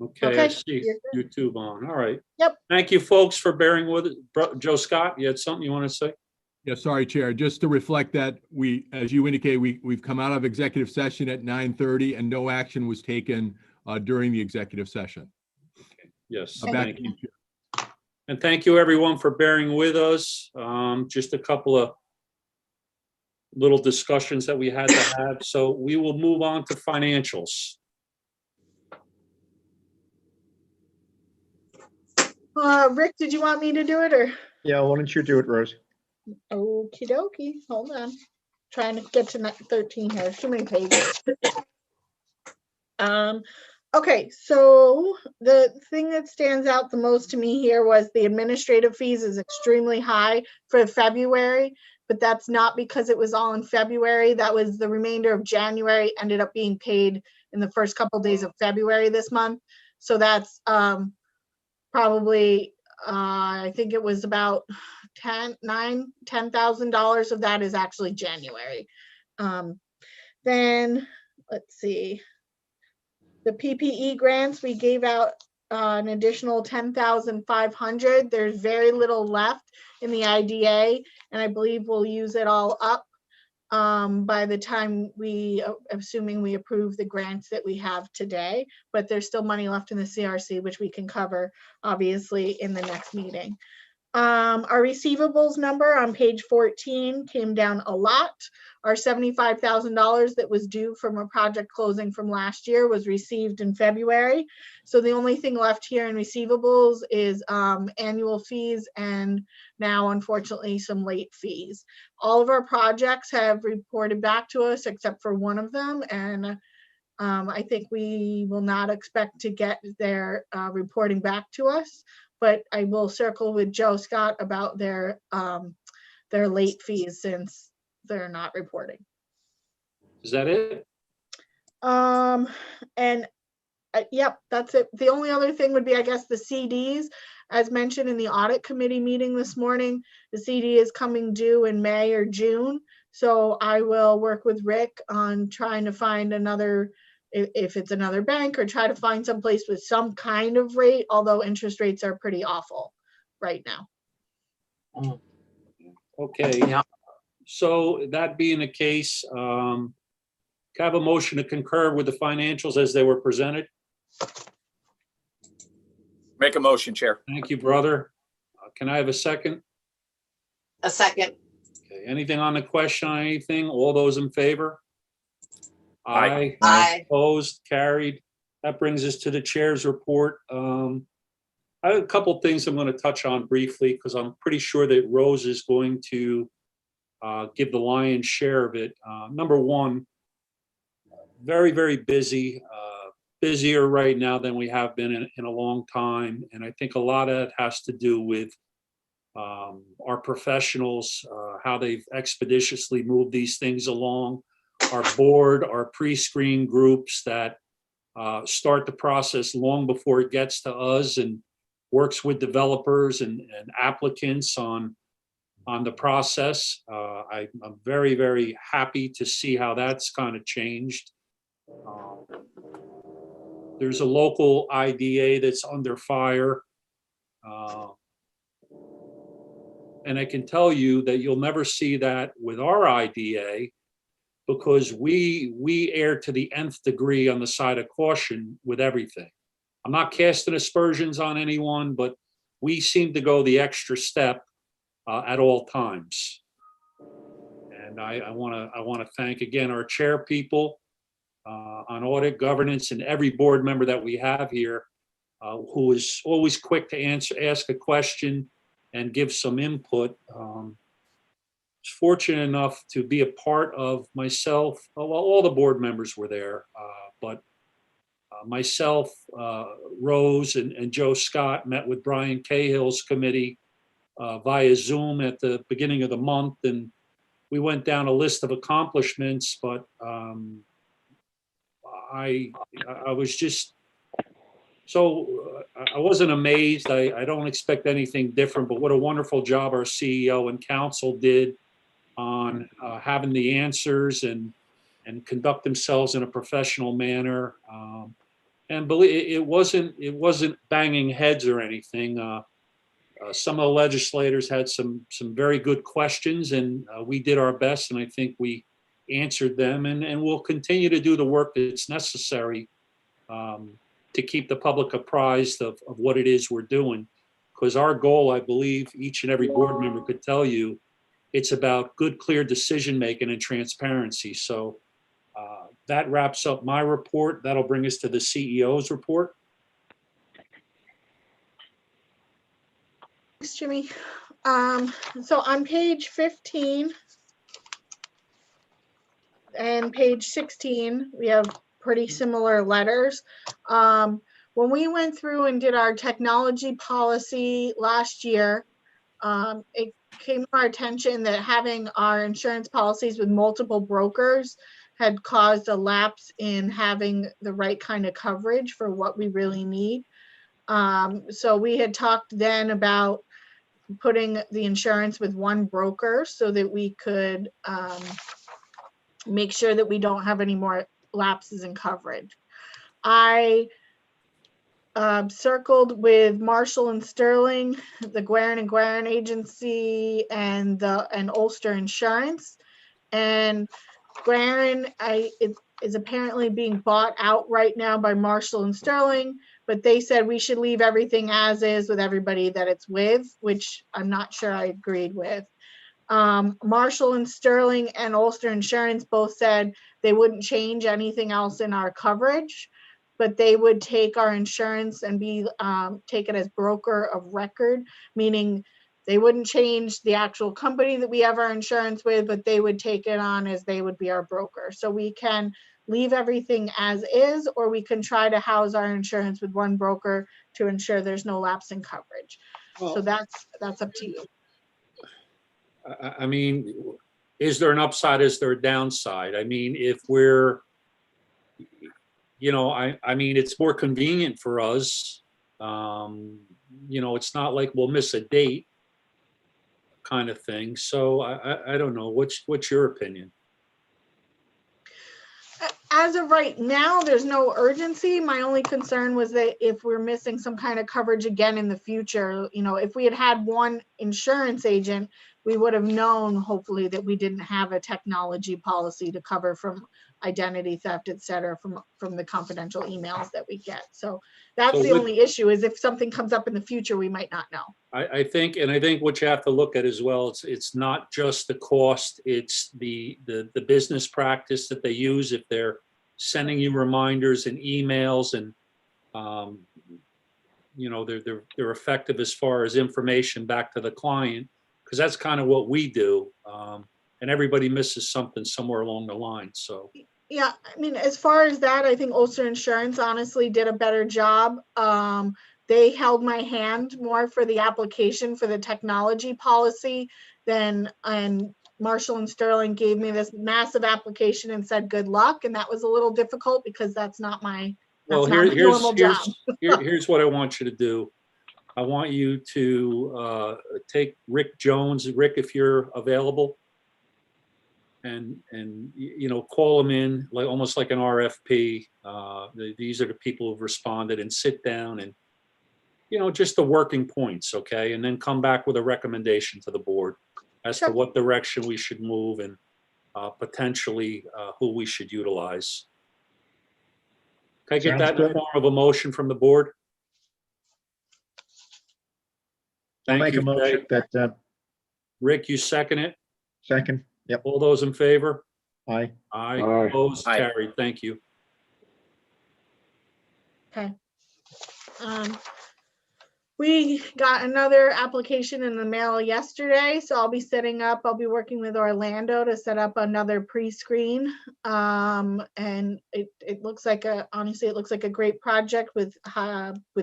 Okay, I Okay, see you're good. YouTube on. All right. Yep. Thank you, folks, for bearing with it. Joe Scott, you had something you want to say? Yeah, sorry, Chair. Just to reflect that as you indicated, we've come out of executive session at 9:30 and no action was taken during the executive session. Yes, Back thank to you. you, Chair. And thank you, everyone, for bearing with us. Just a couple of little discussions that we had to have. So we will move on to financials. Rick, did you want me to do it or? Yeah, why don't you do it, Rose? Okie dokie, hold on. Trying to get to 13 here, too many pages. Okay, so the thing that stands out the most to me here was the administrative fees is extremely high for February, but that's not because it was all in February. That was the remainder of January ended up being paid in the first couple days of February this month. So that's probably, I think it was about $10,000 of that is actually January. Then let's see. The PPE grants, we gave out an additional 10,500. There's very little left in the IDA, and I believe we'll use it all up by the time assuming we approve the grants that we have today, but there's still money left in the CRC, which we can cover obviously in the next meeting. Our receivables number on page 14 came down a lot. Our $75,000 that was due from a project closing from last year was received in February. So the only thing left here in receivables is annual fees and now, unfortunately, some late fees. All of our projects have reported back to us except for one of them, and I think we will not expect to get their reporting back to us. But I will circle with Joe Scott about their late fees since they're not reporting. Is that it? Yep, that's it. The only other thing would be, I guess, the CDs. As mentioned in the audit committee meeting this morning, the CD is coming due in May or June. So I will work with Rick on trying to find another, if it's another bank, or try to find some place with some kind of rate, although interest rates are pretty awful right now. Okay. Yeah. So that being the case, can I have a motion to concur with the financials as they were presented? Make a motion, Chair. Thank you, brother. Can I have a second? A second. Okay. Anything on the question on anything? All those in favor? Aye. Aye. Opposed, carried. That brings us to the chair's report. I have a couple things I'm going to touch on briefly because I'm pretty sure that Rose is going to give the lion's share of it. Number one, very, very busy, busier right now than we have been in a long time. And I think a lot of it has to do with our professionals, how they've expeditiously moved these things along. Our board, our pre-screen groups that start the process long before it gets to us and works with developers and applicants on the process. I'm very, very happy to see how that's kind of changed. There's a local IDA that's under fire. And I can tell you that you'll never see that with our IDA because we err to the nth degree on the side of caution with everything. I'm not casting aspersions on anyone, but we seem to go the extra step at all times. And I want to thank again our chair people on audit, governance, and every board member that we have here who is always quick to ask a question and give some input. Was fortunate enough to be a part of myself. Well, all the board members were there, but myself, Rose, and Joe Scott met with Brian Cahill's committee via Zoom at the beginning of the month, and we went down a list of accomplishments. But I was just so I wasn't amazed. I don't expect anything different. But what a wonderful job our CEO and council did on having the answers and conduct themselves in a professional manner. And believe it wasn't banging heads or anything. Some of the legislators had some very good questions, and we did our best, and I think we answered them, and we'll continue to do the work that's necessary to keep the public apprised of what it is we're doing. Because our goal, I believe, each and every board member could tell you, it's about good, clear decision-making and transparency. So that wraps up my report. That'll bring us to the CEO's report. Thanks, Jimmy. So on page 15 and page 16, we have pretty similar letters. When we went through and did our technology policy last year, it came to our attention that having our insurance policies with multiple brokers had caused a lapse in having the right kind of coverage for what we really need. So we had talked then about putting the insurance with one broker so that we could make sure that we don't have any more lapses in coverage. I circled with Marshall and Sterling, the Guerin and Guerin agency, and Ulster Insurance. And Guerin is apparently being bought out right now by Marshall and Sterling, but they said we should leave everything as is with everybody that it's with, which I'm not sure I agreed with. Marshall and Sterling and Ulster Insurance both said they wouldn't change anything else in our coverage, but they would take our insurance and take it as broker of record, meaning they wouldn't change the actual company that we have our insurance with, but they would take it on as they would be our broker. So we can leave everything as is, or we can try to house our insurance with one broker to ensure there's no lapse in coverage. Well, So that's up to you. I mean, is there an upside? Is there a downside? I mean, if we're, I mean, it's more convenient for us. It's not like we'll miss a date kind of thing. So I don't know. What's your opinion? As of right now, there's no urgency. My only concern was that if we're missing some kind of coverage again in the future, if we had had one insurance agent, we would have known hopefully that we didn't have a technology policy to cover from identity theft, et cetera, from the confidential emails that we get. So that's the only issue, is if something comes up in the future, we might not know. I think what you have to look at as well, it's not just the cost, it's the business practice that they use. If they're sending you reminders and emails, and they're effective as far as information back to the client, because that's kind of what we do, and everybody misses something somewhere along the line. So yeah, I mean, as far as that, I think Ulster Insurance honestly did a better job. They held my hand more for the application for the technology policy and Marshall and Sterling gave me this massive application and said, good luck. And that was a little difficult because that's not my normal job. Here's what I want you to do. I want you to take Rick Jones. Rick, if you're available, and call them in like almost like an RFP. These are the people who've responded, and sit down and just the working points, okay, and then come back with a recommendation to the board as to what direction we should move and potentially who we should utilize. Can I get that in the form of a motion from the board? I'll Thank make you, a motion that, Rick, you second it? second, yep, All those in favor? aye. Aye. Aye. Opposed? Aye. Carried. Thank you. Okay. We got another application in the mail yesterday, so I'll be working with Orlando to set up another pre-screen. And it looks like honestly, it looks like a great project with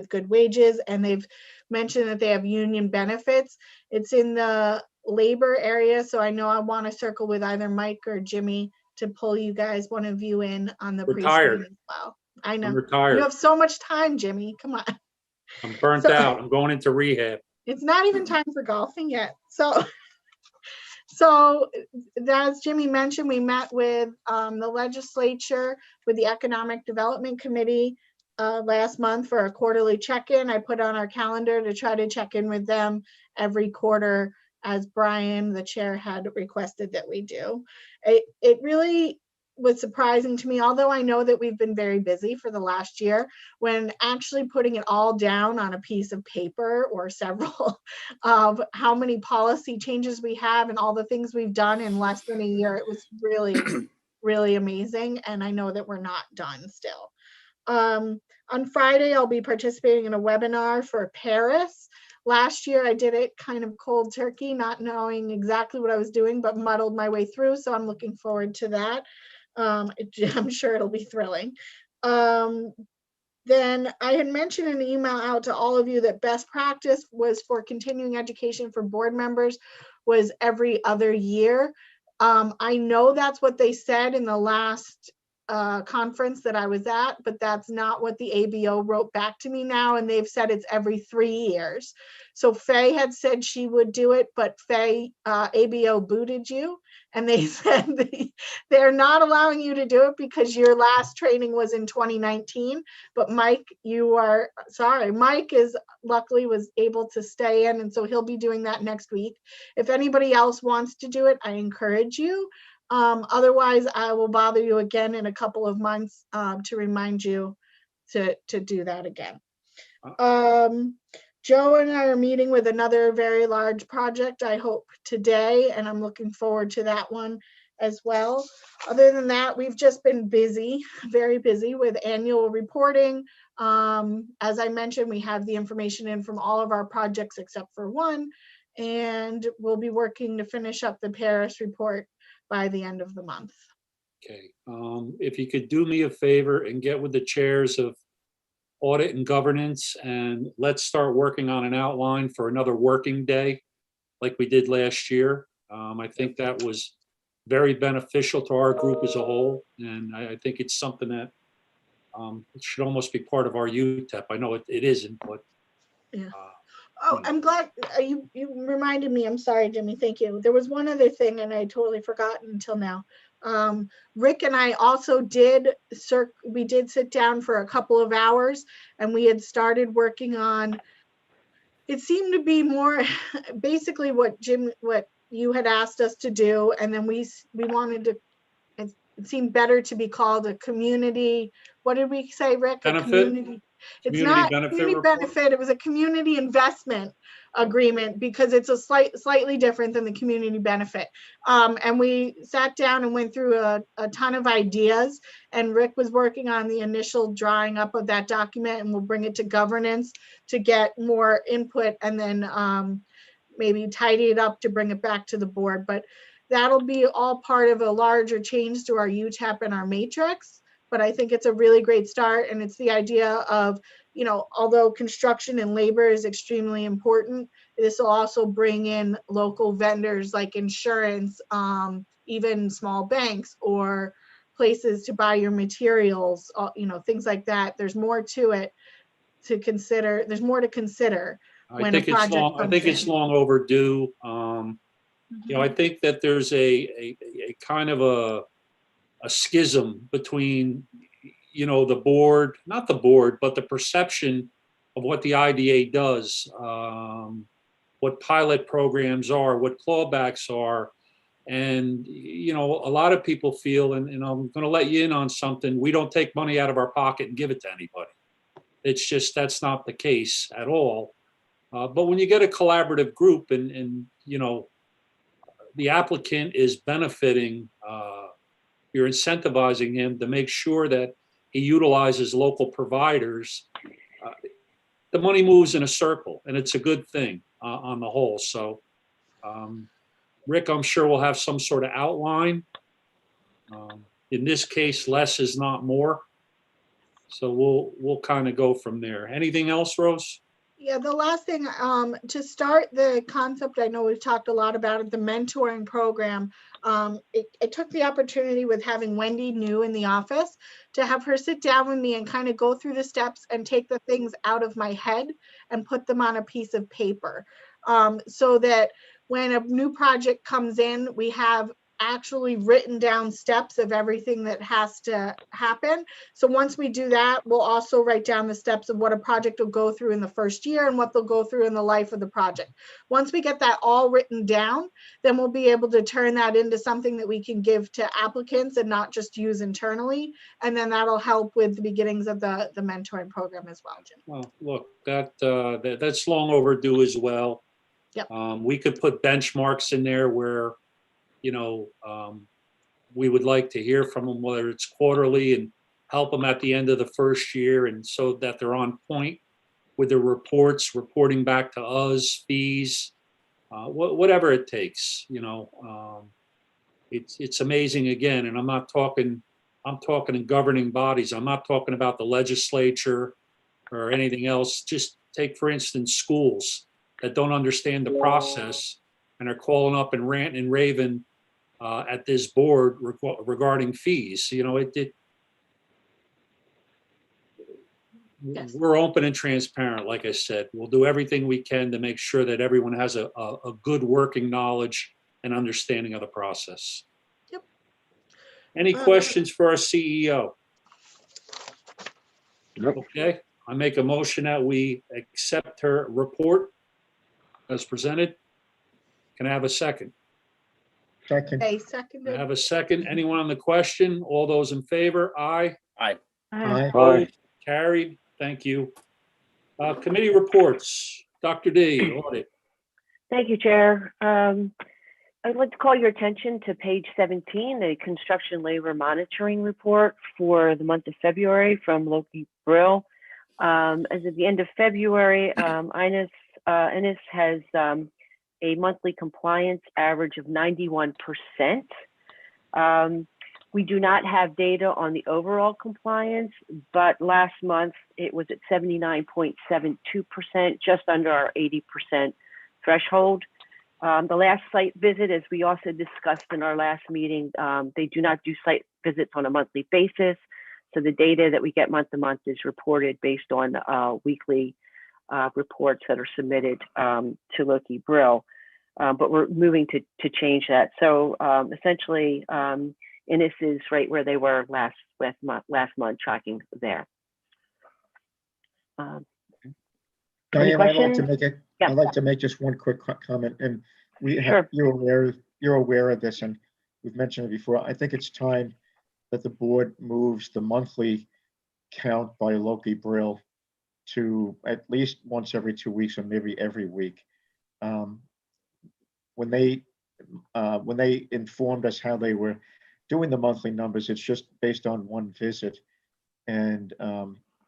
good wages, and they've mentioned that they have union benefits. It's in the labor area, so I know I want to circle with either Mike or Jimmy to pull you guys, one of you, in on the Retired. pre-screen as well. I know. I'm You retired. have so much time, Jimmy. Come on. I'm burnt So- out. I'm going into rehab. It's not even time for golfing yet. So as Jimmy mentioned, we met with the legislature, with the Economic Development Committee, last month for a quarterly check-in. I put on our calendar to try to check in with them every quarter, as Brian, the chair, had requested that we do. It really was surprising to me, although I know that we've been very busy for the last year, when actually putting it all down on a piece of paper or several of how many policy changes we have and all the things we've done in less than a year. It was really, really amazing. And I know that we're not done still. On Friday, I'll be participating in a webinar for Paris. Last year, I did it kind of cold turkey, not knowing exactly what I was doing, but muddled my way through. So I'm looking forward to that. I'm sure it'll be thrilling. Then I had mentioned an email out to all of you that best practice was for continuing education for board members was every other year. I know that's what they said in the last conference that I was at, but that's not what the ABO wrote back to me now, and they've said it's every 3 years. So Faye had said she would do it, but Faye, ABO booted you, and they said they're not allowing you to do it because your last training was in 2019. But Mike, Mike is luckily was able to stay in, and so he'll be doing that next week. If anybody else wants to do it, I encourage you. Otherwise, I will bother you again in a couple of months to remind you to do that again. Joe and I are meeting with another very large project, I hope today, and I'm looking forward to that one as well. Other than that, we've just been busy, very busy with annual reporting. As I mentioned, we have the information in from all of our projects except for one, and we'll be working to finish up the Paris report by the end of the month. Okay, if you could do me a favor and get with the chairs of audit and governance, and let's start working on an outline for another working day like we did last year. I think that was very beneficial to our group as a whole, and I think it's something that it should almost be part of our UTEP. I know it isn't, but yeah. Oh, I'm glad you reminded me. I'm sorry, Jimmy. Thank you. There was one other thing, and I totally forgotten until now. Rick and I also did sit down for a couple of hours, and we had started working on. It seemed to be more basically what you had asked us to do, and then we wanted to. It seemed better to be called a community. What did we say, Rick? Benefit? A community. It's Community not benefit community report? benefit. It was a community investment agreement because it's a slightly different than the community benefit. And we sat down and went through a ton of ideas, and Rick was working on the initial drawing up of that document, and we'll bring it to governance to get more input, and then maybe tidy it up to bring it back to the board. But that'll be all part of a larger change to our UTEP and our matrix. But I think it's a really great start. And it's the idea of, although construction and labor is extremely important, this will also bring in local vendors like insurance, even small banks or places to buy your materials, things like that. There's more to it to consider. There's more to consider when a project comes in. I think it's long overdue. I think that there's a kind of a schism between, the board, not the board, but the perception of what the IDA does, what pilot programs are, what clawbacks are. And, a lot of people feel, and I'm going to let you in on something, we don't take money out of our pocket and give it to anybody. It's just, that's not the case at all. But when you get a collaborative group and the applicant is benefiting, you're incentivizing him to make sure that he utilizes local providers. The money moves in a circle, and it's a good thing on the whole. So, Rick, I'm sure we'll have some sort of outline. In this case, less is not more. So we'll kind of go from there. Anything else, Rose? Yeah, the last thing, to start the concept, I know we've talked a lot about it, the mentoring program. I took the opportunity with having Wendy new in the office to have her sit down with me and kind of go through the steps and take the things out of my head and put them on a piece of paper, so that when a new project comes in, we have actually written down steps of everything that has to happen. So once we do that, we'll also write down the steps of what a project will go through in the first year and what they'll go through in the life of the project. Once we get that all written down, then we'll be able to turn that into something that we can give to applicants and not just use internally. And then that'll help with the beginnings of the mentoring program as well, Jim. Well, look, that's long overdue as well. Yep. We could put benchmarks in there where, we would like to hear from them, whether it's quarterly, and help them at the end of the first year, and so that they're on point with their reports, reporting back to us, fees, whatever it takes, It's amazing again, and I'm talking in governing bodies. I'm not talking about the legislature or anything else. Just take, for instance, schools that don't understand the process and are calling up and ranting and raving at this board regarding fees. Yes. We're open and transparent. Like I said, we'll do everything we can to make sure that everyone has a good working knowledge and understanding of the process. Yep. Any questions for our CEO? Nope. Okay, I make a motion that we accept her report as presented. Can I have a second? Second. Okay, I seconded. have a second. Anyone on the question? All those in favor? Aye. Aye. Opposed? Carried. Thank you. Committee reports. Dr. D, audit. Thank you, Chair. I'd like to call your attention to page 17, the construction labor monitoring report for the month of February from Loki Brill. As of the end of February, Innis has a monthly compliance average of 91%. We do not have data on the overall compliance, but last month it was at 79.72%, just under our 80% threshold. The last site visit, as we also discussed in our last meeting, they do not do site visits on a monthly basis. So the data that we get month to month is reported based on weekly reports that are submitted to Loki Brill. But we're moving to change that. So essentially, Innis is right where they were last month, tracking there. Any Diane, I'd like to questions? make Yeah. I'd like to make just one quick comment, and Sure. you're aware of this, and we've mentioned it before. I think it's time that the board moves the monthly count by Loki Brill to at least once every 2 weeks, or maybe every week. When they informed us how they were doing the monthly numbers, it's just based on one visit and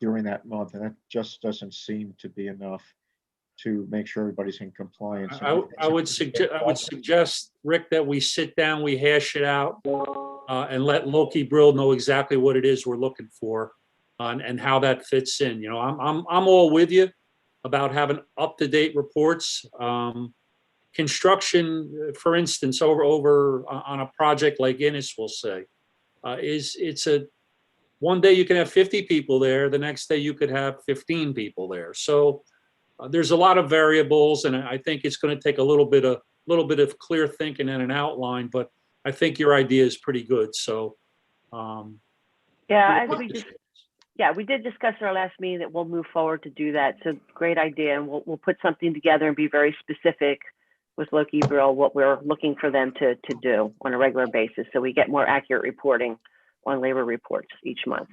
during that month, and that just doesn't seem to be enough to make sure everybody's in compliance. I would suggest, Rick, that we sit down, we hash it out, and let Loki Brill know exactly what it is we're looking for, and how that fits in. I'm all with you about having up-to-date reports. Construction, for instance, over on a project like Innis, we'll say, one day you can have 50 people there, the next day you could have 15 people there. So there's a lot of variables, and I think it's going to take a little bit of clear thinking and an outline. But I think your idea is pretty good. So yeah, we did discuss in our last meeting that we'll move forward to do that. So great idea, and we'll put something together and be very specific with Loki Brill what we're looking for them to do on a regular basis, so we get more accurate reporting on labor reports each month.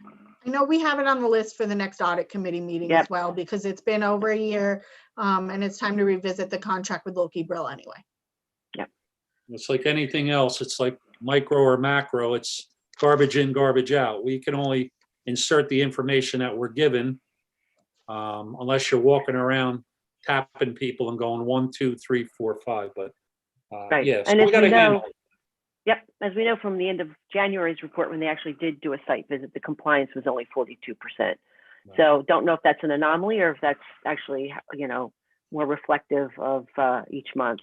I know we have it on the list for the next audit committee meeting as well, because it's been over a year, and it's time to revisit the contract with Loki Brill anyway. Yep. It's like anything else. It's like micro or macro. It's garbage in, garbage out. We can only insert the information that we're given, unless you're walking around tapping people and going 1, 2, 3, 4, 5. But Right. yeah, so And we as got we to handle know, it. yep, as we know from the end of January's report, when they actually did do a site visit, the compliance was only 42%. So don't know if that's an anomaly or if that's actually, more reflective of each month.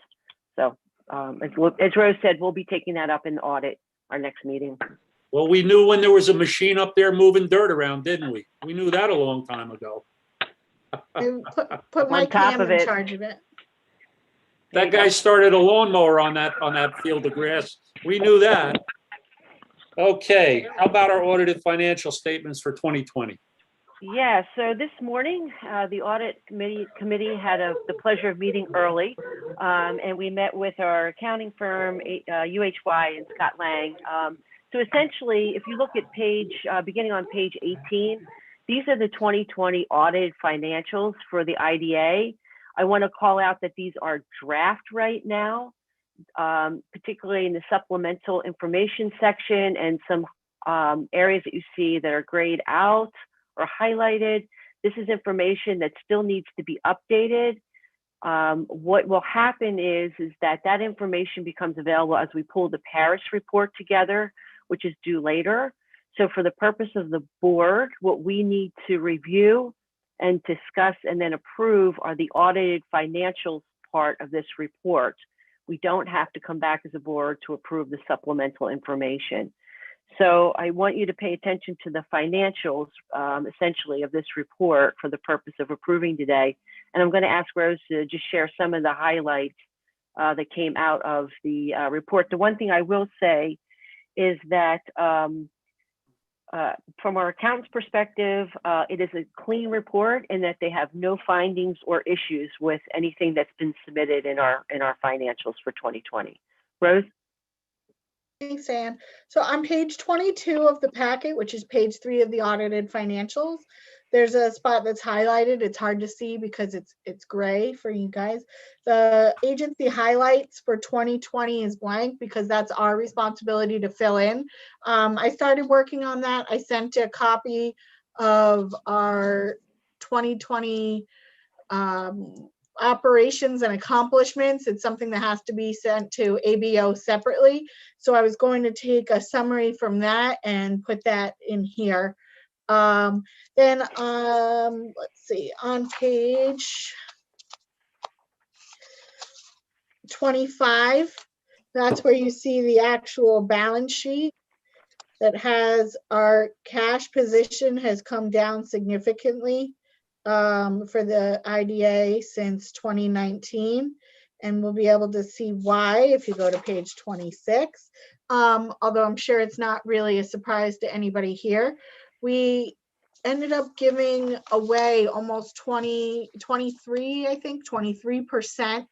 So as Rose said, we'll be taking that up in the audit, our next meeting. Well, we knew when there was a machine up there moving dirt around, didn't we? We knew that a long time ago. And put On Mike top Ham of in it. charge of it. That guy started a lawnmower on that field of grass. We knew that. Okay, how about our audited financial statements for 2020? Yeah, so this morning, the audit committee had the pleasure of meeting early, and we met with our accounting firm, UHY and Scott Lang. So essentially, if you look at beginning on page 18, these are the 2020 audited financials for the IDA. I want to call out that these are draft right now, particularly in the supplemental information section and some areas that you see that are grayed out or highlighted. This is information that still needs to be updated. What will happen is that information becomes available as we pull the Paris report together, which is due later. So for the purpose of the board, what we need to review and discuss and then approve are the audited financials part of this report. We don't have to come back as a board to approve the supplemental information. So I want you to pay attention to the financials, essentially, of this report for the purpose of approving today. And I'm going to ask Rose to just share some of the highlights that came out of the report. The one thing I will say is that from our accountant's perspective, it is a clean report in that they have no findings or issues with anything that's been submitted in our financials for 2020. Rose? Thanks, Ann. So on page 22 of the packet, which is page 3 of the audited financials, there's a spot that's highlighted. It's hard to see because it's gray for you guys. The agency highlights for 2020 is blank because that's our responsibility to fill in. I started working on that. I sent a copy of our 2020 operations and accomplishments. It's something that has to be sent to ABO separately. So I was going to take a summary from that and put that in here. Then let's see, on page 25, that's where you see the actual balance sheet that has our cash position has come down significantly for the IDA since 2019. And we'll be able to see why if you go to page 26. Although I'm sure it's not really a surprise to anybody here. We ended up giving away almost 23%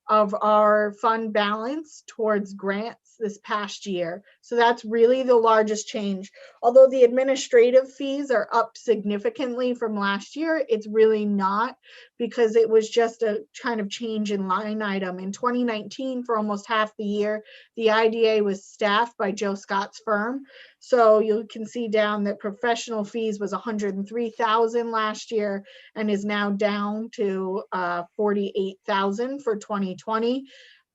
of our fund balance towards grants this past year. So that's really the largest change. Although the administrative fees are up significantly from last year, it's really not, because it was just a kind of change in line item. In 2019, for almost half the year, the IDA was staffed by Joe Scott's firm. So you can see down that professional fees was $103,000 last year and is now down to $48,000 for 2020.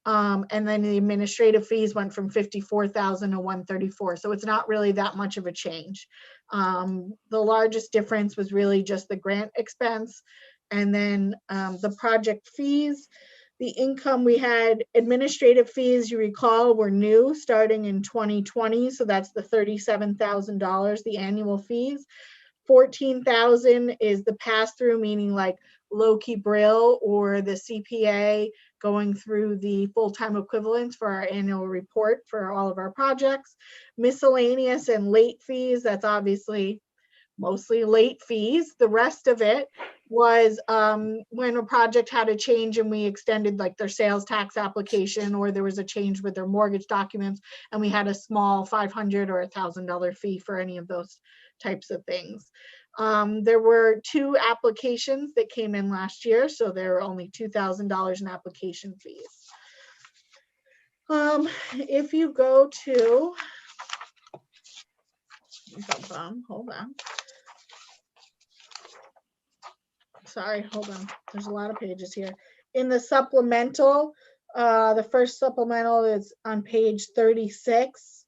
And then the administrative fees went from $54,000 to $134,000. So it's not really that much of a change. The largest difference was really just the grant expense. And then the project fees, the income we had, administrative fees, you recall, were new starting in 2020. So that's the $37,000, the annual fees. $14,000 is the pass-through, meaning like Loki Brill or the CPA going through the full-time equivalents for our annual report for all of our projects. Miscellaneous and late fees, that's obviously mostly late fees. The rest of it was when a project had a change and we extended like their sales tax application, or there was a change with their mortgage documents and we had a small $500 or $1,000 fee for any of those types of things. There were 2 applications that came in last year, so there were only $2,000 in application fees. If you go to, hold on. Sorry, hold on. There's a lot of pages here. In the supplemental, the first supplemental is on page 36.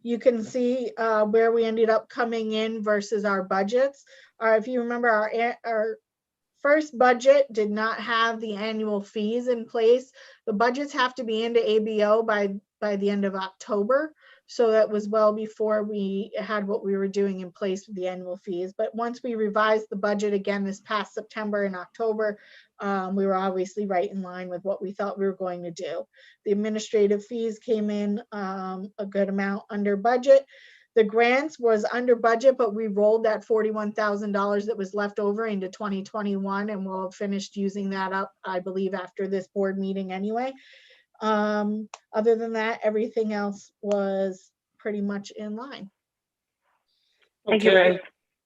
You can see where we ended up coming in versus our budgets. If you remember, our first budget did not have the annual fees in place. The budgets have to be into ABO by the end of October. So that was well before we had what we were doing in place with the annual fees. But once we revised the budget again this past September and October, we were obviously right in line with what we thought we were going to do. The administrative fees came in a good amount under budget. The grants was under budget, but we rolled that $41,000 that was left over into 2021, and we'll have finished using that up, I believe, after this board meeting anyway. Other than that, everything else was pretty much in line. Thank you, Okay, Rose.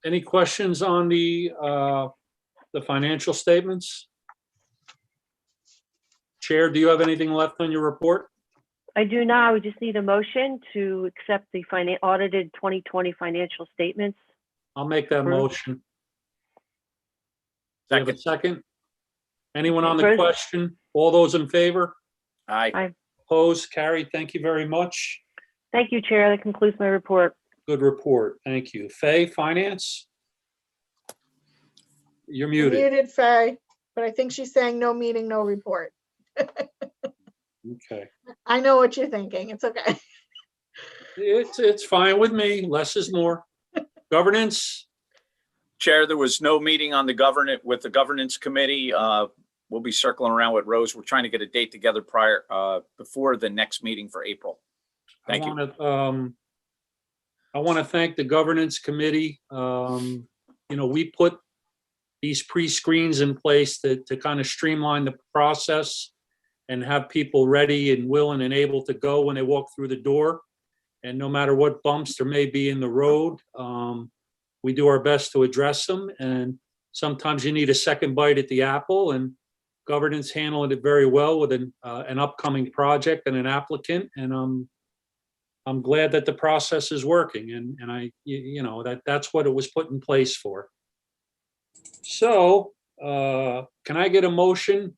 any questions on the financial statements? Chair, do you have anything left on your report? I do now. We just need a motion to accept the audited 2020 financial statements. I'll make that Approved. motion. Do you have a Second. second? Anyone on the Bruce? question? All those in favor? Aye. Opposed? Carried. Thank you very much. Thank you, Chair. That concludes my report. Good report. Thank you. Faye, Finance? You're You're muted. muted, Faye, but I think she's saying no meeting, no report. Okay. I know what you're thinking. It's okay. It's fine with me. Less is more. Governance? Chair, there was no meeting on the governance committee. We'll be circling around with Rose. We're trying to get a date together before the next meeting for April. Thank you. I want to thank the governance committee. We put these pre-screens in place to kind of streamline the process and have people ready and willing and able to go when they walk through the door. And no matter what bumps there may be in the road, we do our best to address them. And sometimes you need a second bite at the apple, and governance handled it very well with an upcoming project and an applicant. And I'm glad that the process is working, and that's what it was put in place for. So can I get a motion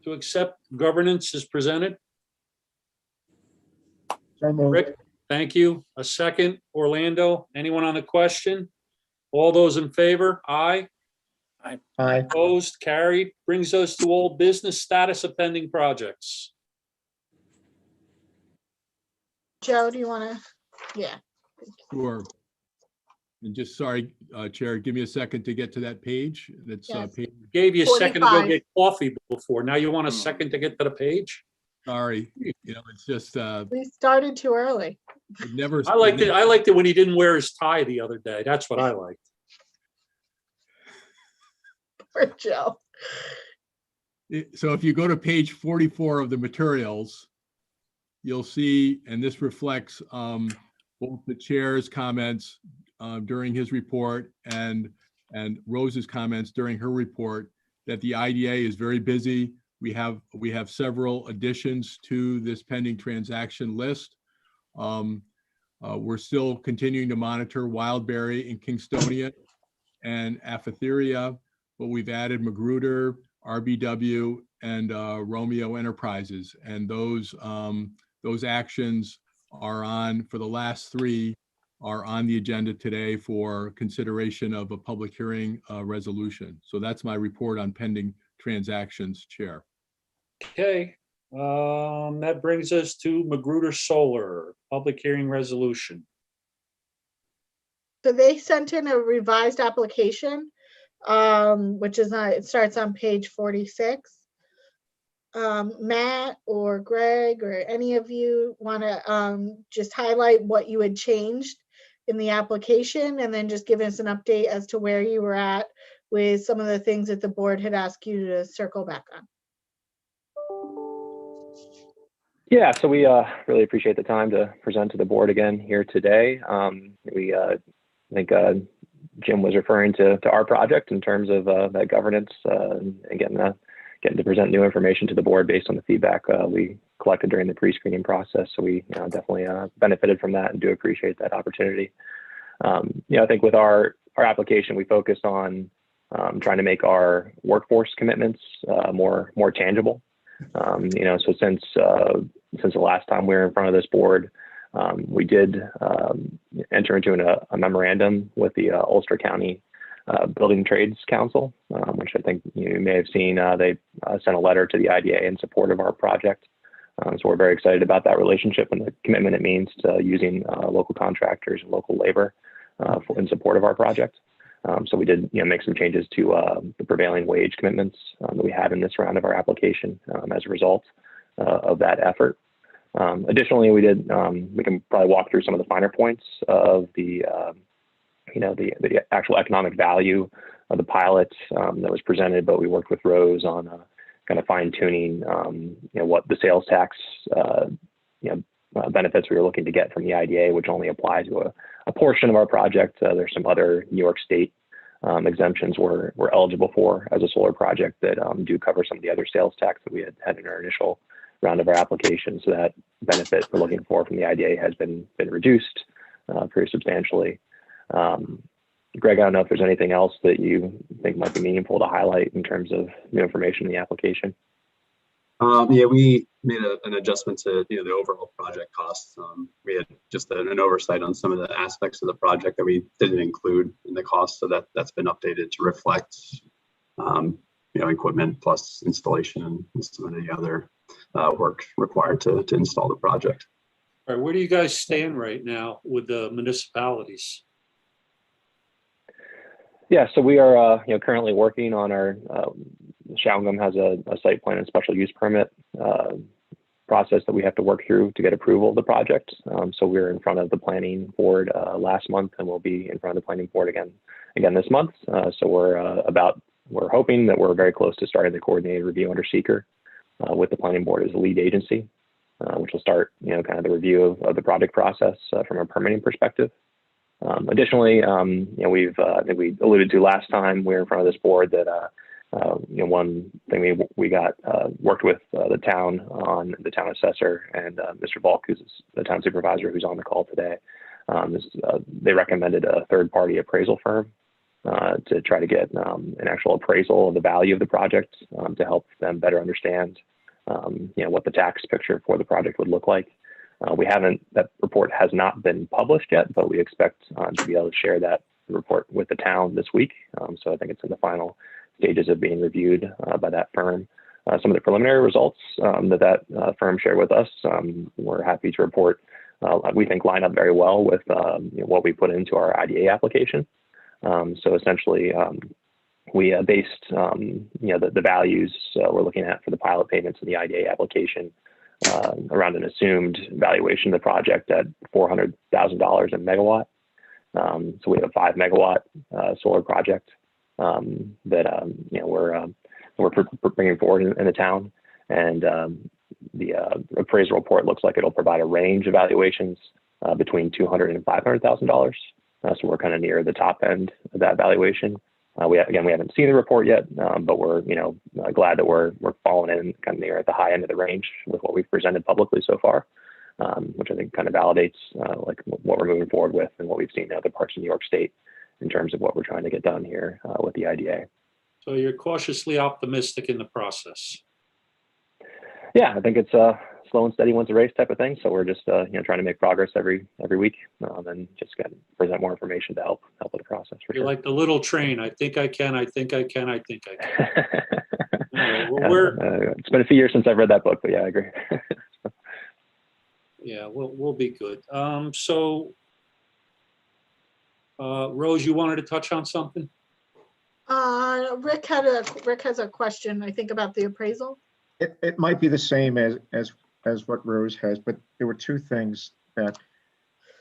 to accept governance as presented? So moved. Rick, thank you. A second. Orlando, anyone on the question? All those in favor? Aye. Aye. Opposed? Carried. Brings us to old business, status of pending projects. Joe, do you want to? Yeah. Sure. And just, sorry, Chair, give me a second to get to that page. That's Yes. page, Gave you a second to go 45. get coffee before. Now you want a second to get to the page? sorry, it's just, We started too early. it never. I liked it when he didn't wear his tie the other day. That's what I liked. For Joe. So if you go to page 44 of the materials, you'll see, and this reflects both the chair's comments during his report and Rose's comments during her report, that the IDA is very busy. We have several additions to this pending transaction list. We're still continuing to monitor Wildberry and Kingstonian and Aphotheria, but we've added Magruder, RBW, and Romeo Enterprises, and those actions are on, for the last three, are on the agenda today for consideration of a public hearing resolution. So that's my report on pending transactions, Chair. Okay, that brings us to Magruder Solar, public hearing resolution. So they sent in a revised application, which is it starts on page 46. Matt or Greg or any of you want to just highlight what you had changed in the application, and then just give us an update as to where you were at with some of the things that the board had asked you to circle back on. Yeah, so we really appreciate the time to present to the board again here today. I think Jim was referring to our project in terms of that governance, and getting to present new information to the board based on the feedback we collected during the pre-screening process. So we definitely benefited from that and do appreciate that opportunity. I think with our application, we focused on trying to make our workforce commitments more tangible. So since the last time we were in front of this board, we did enter into a memorandum with the Ulster County Building Trades Council, which I think you may have seen. They sent a letter to the IDA in support of our project. So we're very excited about that relationship and the commitment it means to using local contractors and local labor in support of our project. So we did make some changes to the prevailing wage commitments that we had in this round of our application as a result of that effort. Additionally, we can probably walk through some of the finer points of the actual economic value of the pilot that was presented, but we worked with Rose on kind of fine tuning, what the sales tax, benefits we were looking to get from the IDA, which only apply to a portion of our project. There's some other New York State exemptions we're eligible for as a solar project that do cover some of the other sales tax that we had in our initial round of our application. So that benefit we're looking for from the IDA has been reduced pretty substantially. Greg, I don't know if there's anything else that you think might be meaningful to highlight in terms of new information in the application. Yeah, we made an adjustment to the overall project costs. We had just an oversight on some of the aspects of the project that we didn't include in the cost, so that's been updated to reflect equipment plus installation and some of the other work required to install the project. All right, where do you guys stand right now with the municipalities? Yeah, so we are currently working on our Shawangum has a site plan and special use permit process that we have to work through to get approval of the project. So we were in front of the planning board last month, and we'll be in front of the planning board again this month. So we're hoping that we're very close to starting the coordinated review under seeker with the planning board as the lead agency, which will start kind of the review of the project process from a permitting perspective. Additionally, I think we alluded to last time we were in front of this board that one thing we got worked with the town on, the town assessor and Mr. Volk, who's the town supervisor who's on the call today. They recommended a third-party appraisal firm to try to get an actual appraisal of the value of the project to help them better understand what the tax picture for the project would look like. That report has not been published yet, but we expect to be able to share that report with the town this week. So I think it's in the final stages of being reviewed by that firm. Some of the preliminary results that firm shared with us, we're happy to report, we think line up very well with what we put into our IDA application. So essentially, we based the values we're looking at for the pilot payments in the IDA application around an assumed valuation of the project at $400,000 a megawatt. So we have a 5 megawatt solar project that we're bringing forward in the town, and the appraisal report looks like it'll provide a range of valuations between $200,000 and $500,000. So we're kind of near the top end of that valuation. We haven't seen the report yet, but we're glad that we're falling in kind of near at the high end of the range with what we've presented publicly so far, which I think kind of validates like what we're moving forward with and what we've seen in other parts of New York State in terms of what we're trying to get done here with the IDA. So you're cautiously optimistic in the process. Yeah, I think it's slow and steady wins the race type of thing. So we're just trying to make progress every week and just present more information to help with the process. You're like the little train. I think I can. I think I can. I think I can. All right, it's been a few years since I've read that book, but yeah, I agree. Yeah, we'll be good. So, Rose, you wanted to touch on something? Rick has a question, I think, about the appraisal. It might be the same as what Rose has, but there were two things that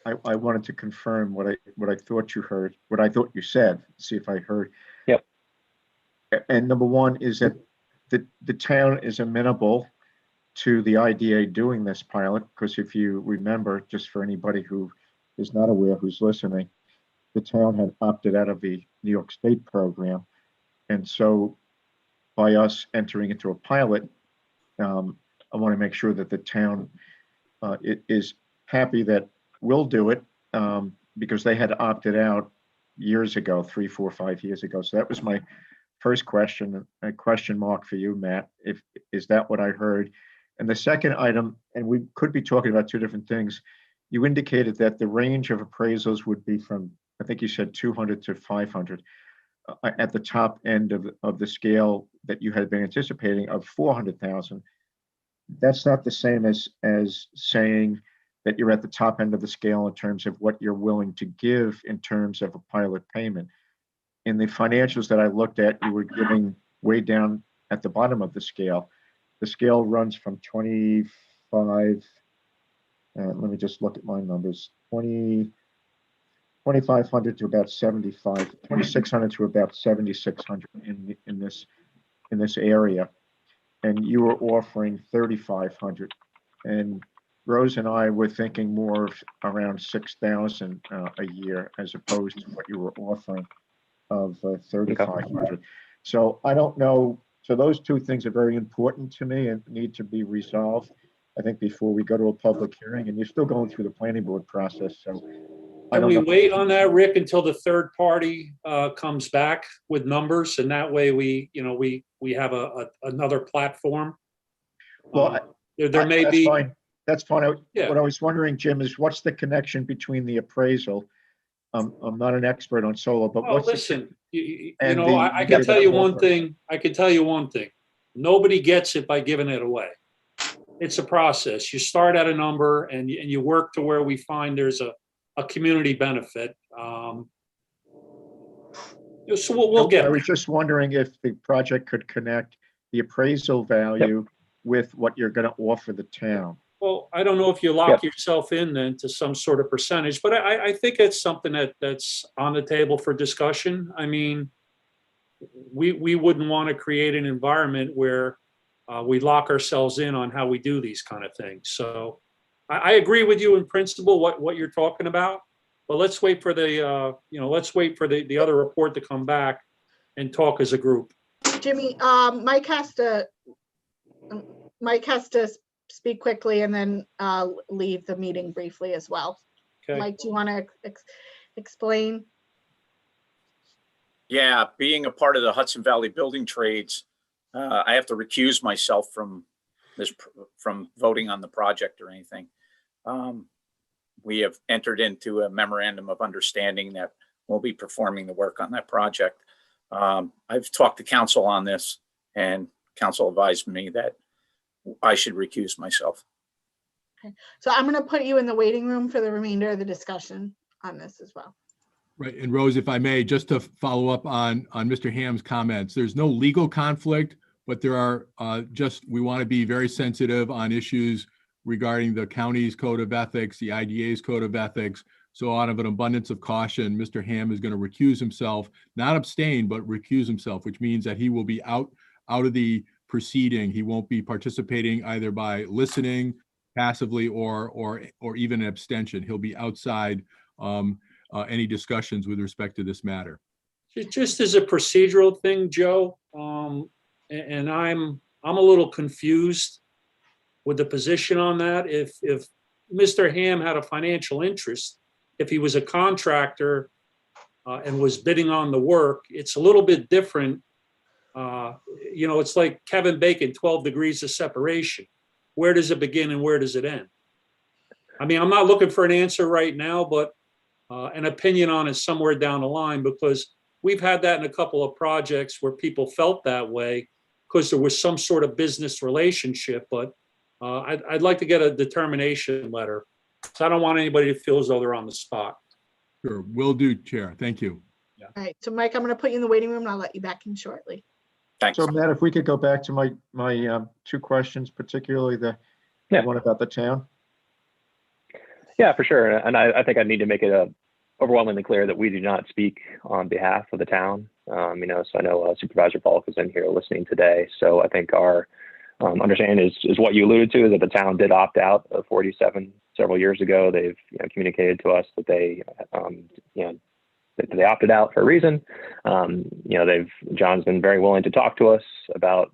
I wanted to confirm what I thought you heard, what I thought you said, see if I heard. Yep. And number one is that the town is amenable to the IDA doing this pilot, because if you remember, just for anybody who is not aware, who's listening, the town had opted out of the New York State program. And so by us entering into a pilot, I want to make sure that the town is happy that we'll do it because they had opted out years ago, 3, 4, 5 years ago. So that was my first question, a question mark for you, Matt. Is that what I heard? And the second item, and we could be talking about two different things. You indicated that the range of appraisals would be from, I think you said 200 to 500 at the top end of the scale that you had been anticipating of 400,000. that's not the same as saying that you're at the top end of the scale in terms of what you're willing to give in terms of a pilot payment. In the financials that I looked at, you were giving way down at the bottom of the scale. The scale runs from 25, let me just look at my numbers, 2,500 to about 75, 2,600 to about 7,600 in this area. And you were offering 3,500. And Rose and I were thinking more of around 6,000 a year as opposed to what you were offering of 3,500. So I don't know. So those two things are very important to me and need to be resolved, I think, before we go to a public hearing. And you're still going through the planning board process. So I Can don't we know. wait on that, Rick, until the third party comes back with numbers, and that way we have another platform? Well, there may that's be. fine. That's fine. Yeah. What I was wondering, Jim, is what's the connection between the appraisal? I'm not an expert on solar, but Oh, what's listen, and I can tell you one thing. I can tell you one thing. Nobody gets it by giving it away. It's a process. You start at a number and you work to where we find there's a community benefit. So we'll get I there. was just wondering if the project could connect the appraisal value with what you're going to offer the town. Well, I don't know if you lock yourself in then to some sort of percentage, but I think it's something that's on the table for discussion. I mean, we wouldn't want to create an environment where we lock ourselves in on how we do these kind of things. So I agree with you in principle what you're talking about, but let's wait for the the other report to come back and talk as a group. Jimmy, Mike has to speak quickly and then leave the meeting briefly as well. Okay. Mike, do you want to explain? Yeah, being a part of the Hudson Valley Building Trades, I have to recuse myself from voting on the project or anything. We have entered into a memorandum of understanding that we'll be performing the work on that project. I've talked to council on this, and council advised me that I should recuse myself. Okay, so I'm going to put you in the waiting room for the remainder of the discussion on this as well. Right. And Rose, if I may, just to follow up on Mr. Ham's comments, there's no legal conflict, but there are we want to be very sensitive on issues regarding the county's code of ethics, the IDA's code of ethics. So out of an abundance of caution, Mr. Ham is going to recuse himself, not abstain, but recuse himself, which means that he will be out of the proceeding. He won't be participating either by listening passively or even an abstention. He'll be outside any discussions with respect to this matter. Just as a procedural thing, Joe, and I'm a little confused with the position on that. If Mr. Ham had a financial interest, if he was a contractor and was bidding on the work, it's a little bit different. It's like Kevin Bacon, 12 degrees of separation. Where does it begin and where does it end? I mean, I'm not looking for an answer right now, but an opinion on it somewhere down the line, because we've had that in a couple of projects where people felt that way because there was some sort of business relationship. But I'd like to get a determination letter, so I don't want anybody to feel as though they're on the spot. Sure, will do, Chair. Thank you. Yeah. All right, so Mike, I'm going to put you in the waiting room and I'll let you back in shortly. Thanks. So Matt, if we could go back to my two questions, particularly the one about the town. Yeah, for sure. And I think I need to make it overwhelmingly clear that we do not speak on behalf of the town. So I know Supervisor Polk is in here listening today. So I think our understanding is what you alluded to, is that the town did opt out of 47 several years ago. They've communicated to us that they opted out for a reason. John's been very willing to talk to us about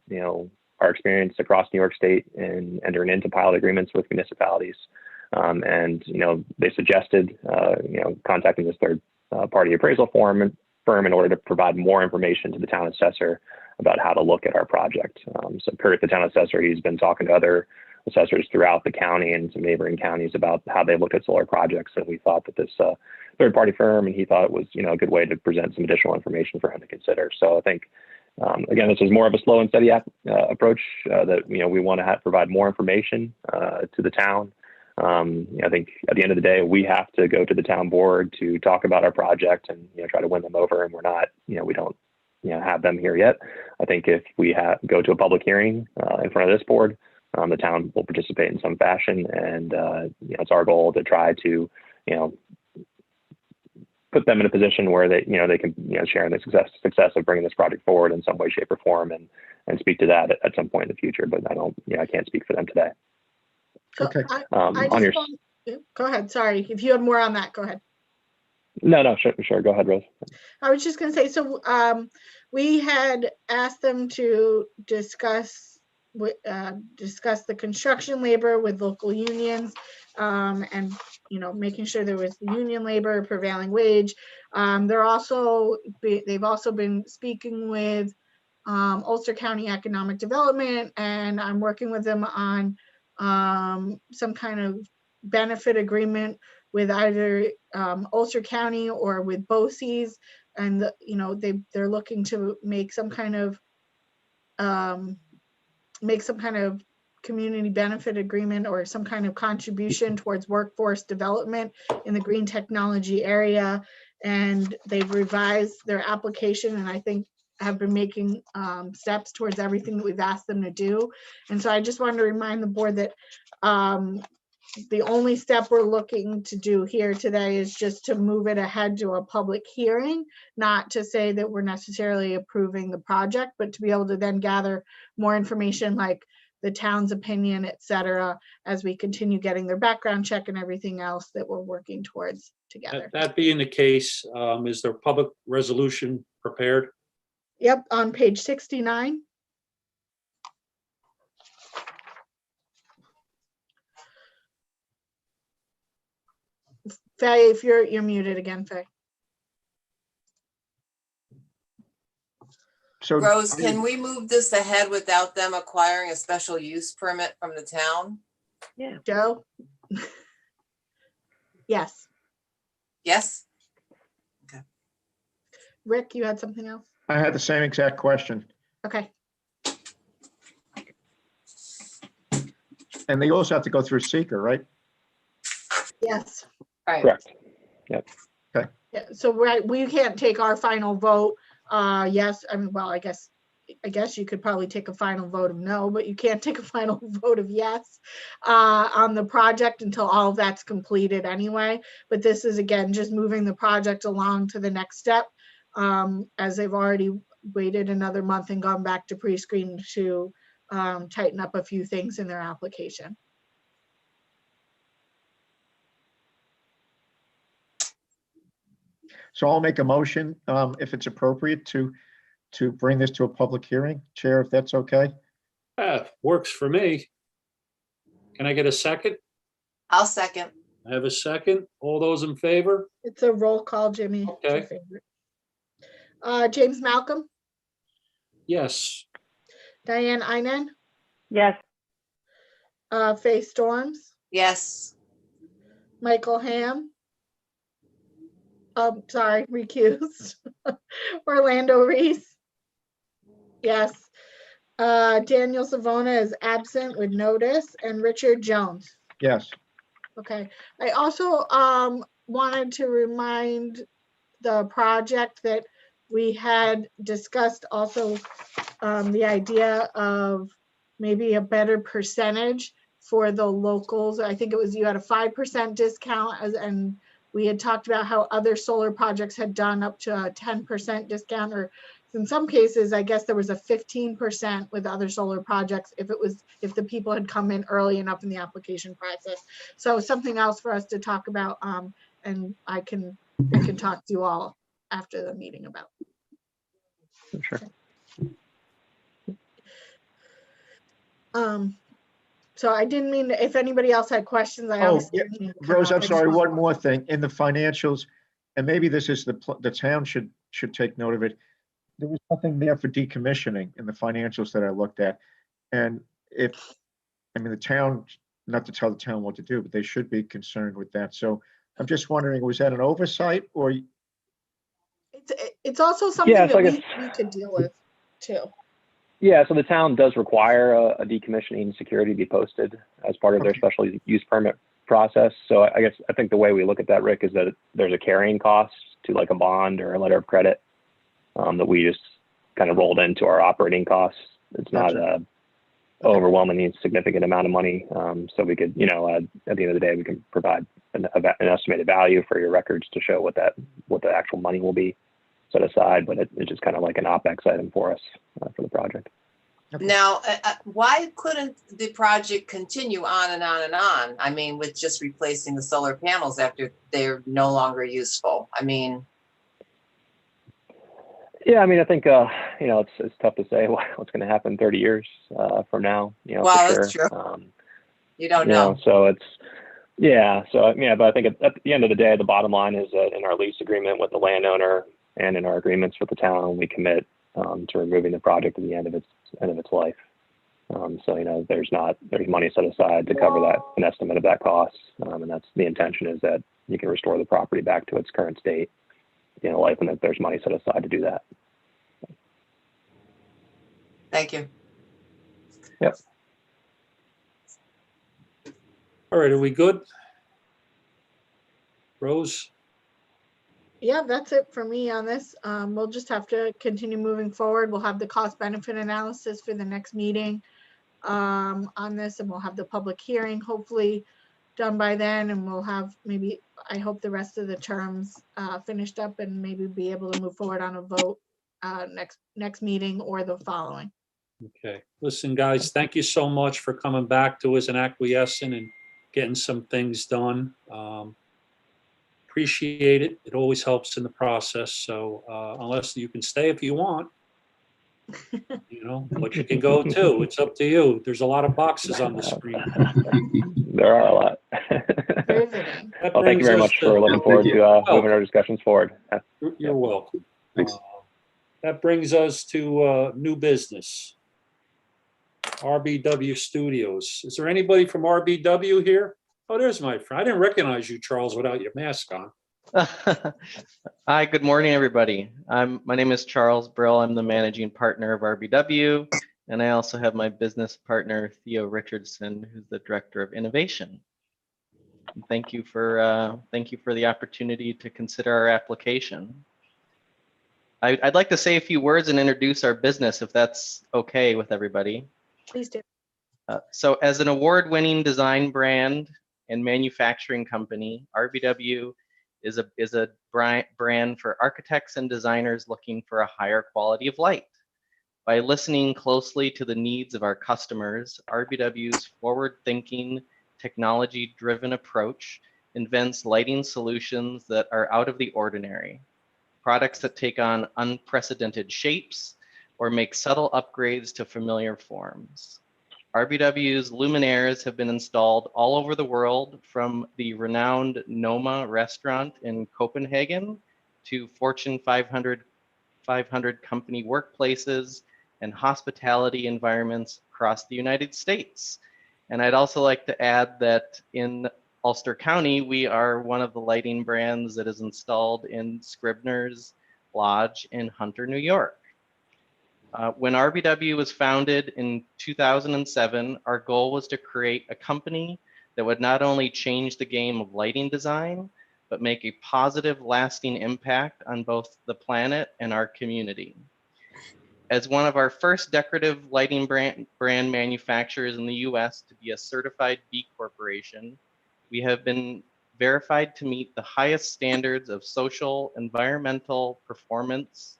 our experience across New York State and entering into pilot agreements with municipalities. They suggested, contacting this third party appraisal firm in order to provide more information to the town assessor about how to look at our project. So per the town assessor, he's been talking to other assessors throughout the county and some neighboring counties about how they look at solar projects. And we thought that this third party firm, and he thought it was, a good way to present some additional information for him to consider. So I think Again, this is more of a slow and steady approach that, we want to provide more information to the town. I think at the end of the day, we have to go to the town board to talk about our project and, try to win them over. And we're not, we don't, have them here yet. I think if we go to a public hearing in front of this board, the town will participate in some fashion. And, it's our goal to try to, put them in a position where they can, share in the success of bringing this project forward in some way, shape, or form, and speak to that at some point in the future. But I don't, I can't speak for them today. So Okay. I On just your, go ahead. Sorry. If you had more on that, go ahead. no, sure. Go ahead, Rose. I was just going to say, so we had asked them to discuss the construction labor with local unions, and making sure there was the union labor, prevailing wage. They've also been speaking with Ulster County Economic Development, and I'm working with them on some kind of benefit agreement with either Ulster County or with BOCES, and they're looking to make some kind of community benefit agreement or some kind of contribution towards workforce development in the green technology area. And they've revised their application, and I think have been making steps towards everything that we've asked them to do. And so I just wanted to remind the board that the only step we're looking to do here today is just to move it ahead to a public hearing, not to say that we're necessarily approving the project, but to be able to then gather more information like the town's opinion, et cetera, as we continue getting their background check and everything else that we're working towards together. That being the case, is there public resolution prepared? Yep, on page 69. Faye, if you're muted again, Faye. So Rose, can we move this ahead without them acquiring a special use permit from the town? Yeah. Joe? Yes. Yes? Rick, you had something else? I had the same exact question. Okay. And they also have to go through seeker, right? Yes. Right. Correct. Yeah, so we can't take our final vote. Yes, I mean, well, I guess you could probably take a final vote of no, but you can't take a final vote of yes on the project until all of that's completed anyway. But this is, again, just moving the project along to the next step, as they've already waited another month and gone back to pre-screen to tighten up a few things in their application. So I'll make a motion, if it's appropriate, to bring this to a public hearing. Chair, if that's okay? Works for me. Can I get a second? I'll second. I have a second. All those in favor? It's a roll call, Jimmy. It's your Okay. favorite. James Malcolm, Yes. Diane Einen, Yes. Faye Storms, Yes. Michael Ham. Sorry, recused. Orlando Reese. Yes. Daniel Savona is absent with notice, and Richard Jones. Yes. Okay. I also wanted to remind the project that we had discussed also the idea of maybe a better percentage for the locals. I think it was you had a 5% discount, and we had talked about how other solar projects had done up to a 10% discount, or in some cases, I guess there was a 15% with other solar projects if the people had come in early enough in the application process. So something else for us to talk about, and we can talk to you all after the meeting about. Sure. So I didn't mean to, if anybody else had questions, I Oh, obviously yeah. didn't mean to cut Rose, off. I'm I just sorry, wanted- one more thing. In the financials, and maybe this is the town should take note of it. There was nothing there for decommissioning in the financials that I looked at. And the town, not to tell the town what to do, but they should be concerned with that. So I'm just wondering, was that an oversight or? It's also something Yeah, so that I we guess- could deal with too. Yeah, so the town does require a decommissioning security to be posted as part of their special use permit process. So I think the way we look at that, Rick, is that there's a carrying cost to like a bond or a letter of credit that we just kind of rolled into our operating costs. It's not a overwhelmingly significant amount of money. So we could, at the end of the day, we can provide an estimated value for your records to show what the actual money will be set aside, but it's just kind of like an OpEx item for us for the project. Now, why couldn't the project continue on and on and on? I mean, with just replacing the solar panels after they're no longer useful. I mean. Yeah, I mean, I think, it's tough to say what's going to happen 30 years from now, Well, for that's sure. true. You don't know. So but I think at the end of the day, the bottom line is that in our lease agreement with the landowner and in our agreements with the town, we commit to removing the project at the end of its life. So, there's money set aside to cover an estimate of that cost. And that's the intention, is that you can restore the property back to its current state, life, and that there's money set aside to do that. Thank you. Yep. All right, are we good? Rose? Yeah, that's it for me on this. We'll just have to continue moving forward. We'll have the cost benefit analysis for the next meeting on this, and we'll have the public hearing hopefully done by then, and we'll have I hope the rest of the terms finished up, and maybe be able to move forward on a vote next meeting or the following. Okay, listen, guys, thank you so much for coming back to us and acquiescing and getting some things done. Appreciate it. It always helps in the process. So unless you can stay if you want, but you can go too. It's up to you. There's a lot of boxes on the screen. There are a lot. Riveting. Well, thank you very much for looking forward to moving our discussions forward. You're welcome. Thanks. That brings us to new business. RBW Studios. Is there anybody from RBW here? Oh, there's my friend. I didn't recognize you, Charles, without your mask on. Hi, good morning, everybody. My name is Charles Brill. I'm the managing partner of RBW, and I also have my business partner, Theo Richardson, who's the director of innovation. Thank you for the opportunity to consider our application. I'd like to say a few words and introduce our business, if that's okay with everybody. Please do. So as an award-winning design brand and manufacturing company, RBW is a brand for architects and designers looking for a higher quality of light. By listening closely to the needs of our customers, RBW's forward-thinking, technology-driven approach invents lighting solutions that are out of the ordinary, products that take on unprecedented shapes or make subtle upgrades to familiar forms. RBW's luminaires have been installed all over the world, from the renowned Noma restaurant in Copenhagen to Fortune 500 company workplaces and hospitality environments across the United States. And I'd also like to add that in Ulster County, we are one of the lighting brands that is installed in Scribner's Lodge in Hunter, New York. When RBW was founded in 2007, our goal was to create a company that would not only change the game of lighting design, but make a positive, lasting impact on both the planet and our community. As one of our first decorative lighting brand manufacturers in the US to be a certified B Corporation, we have been verified to meet the highest standards of social, environmental, performance,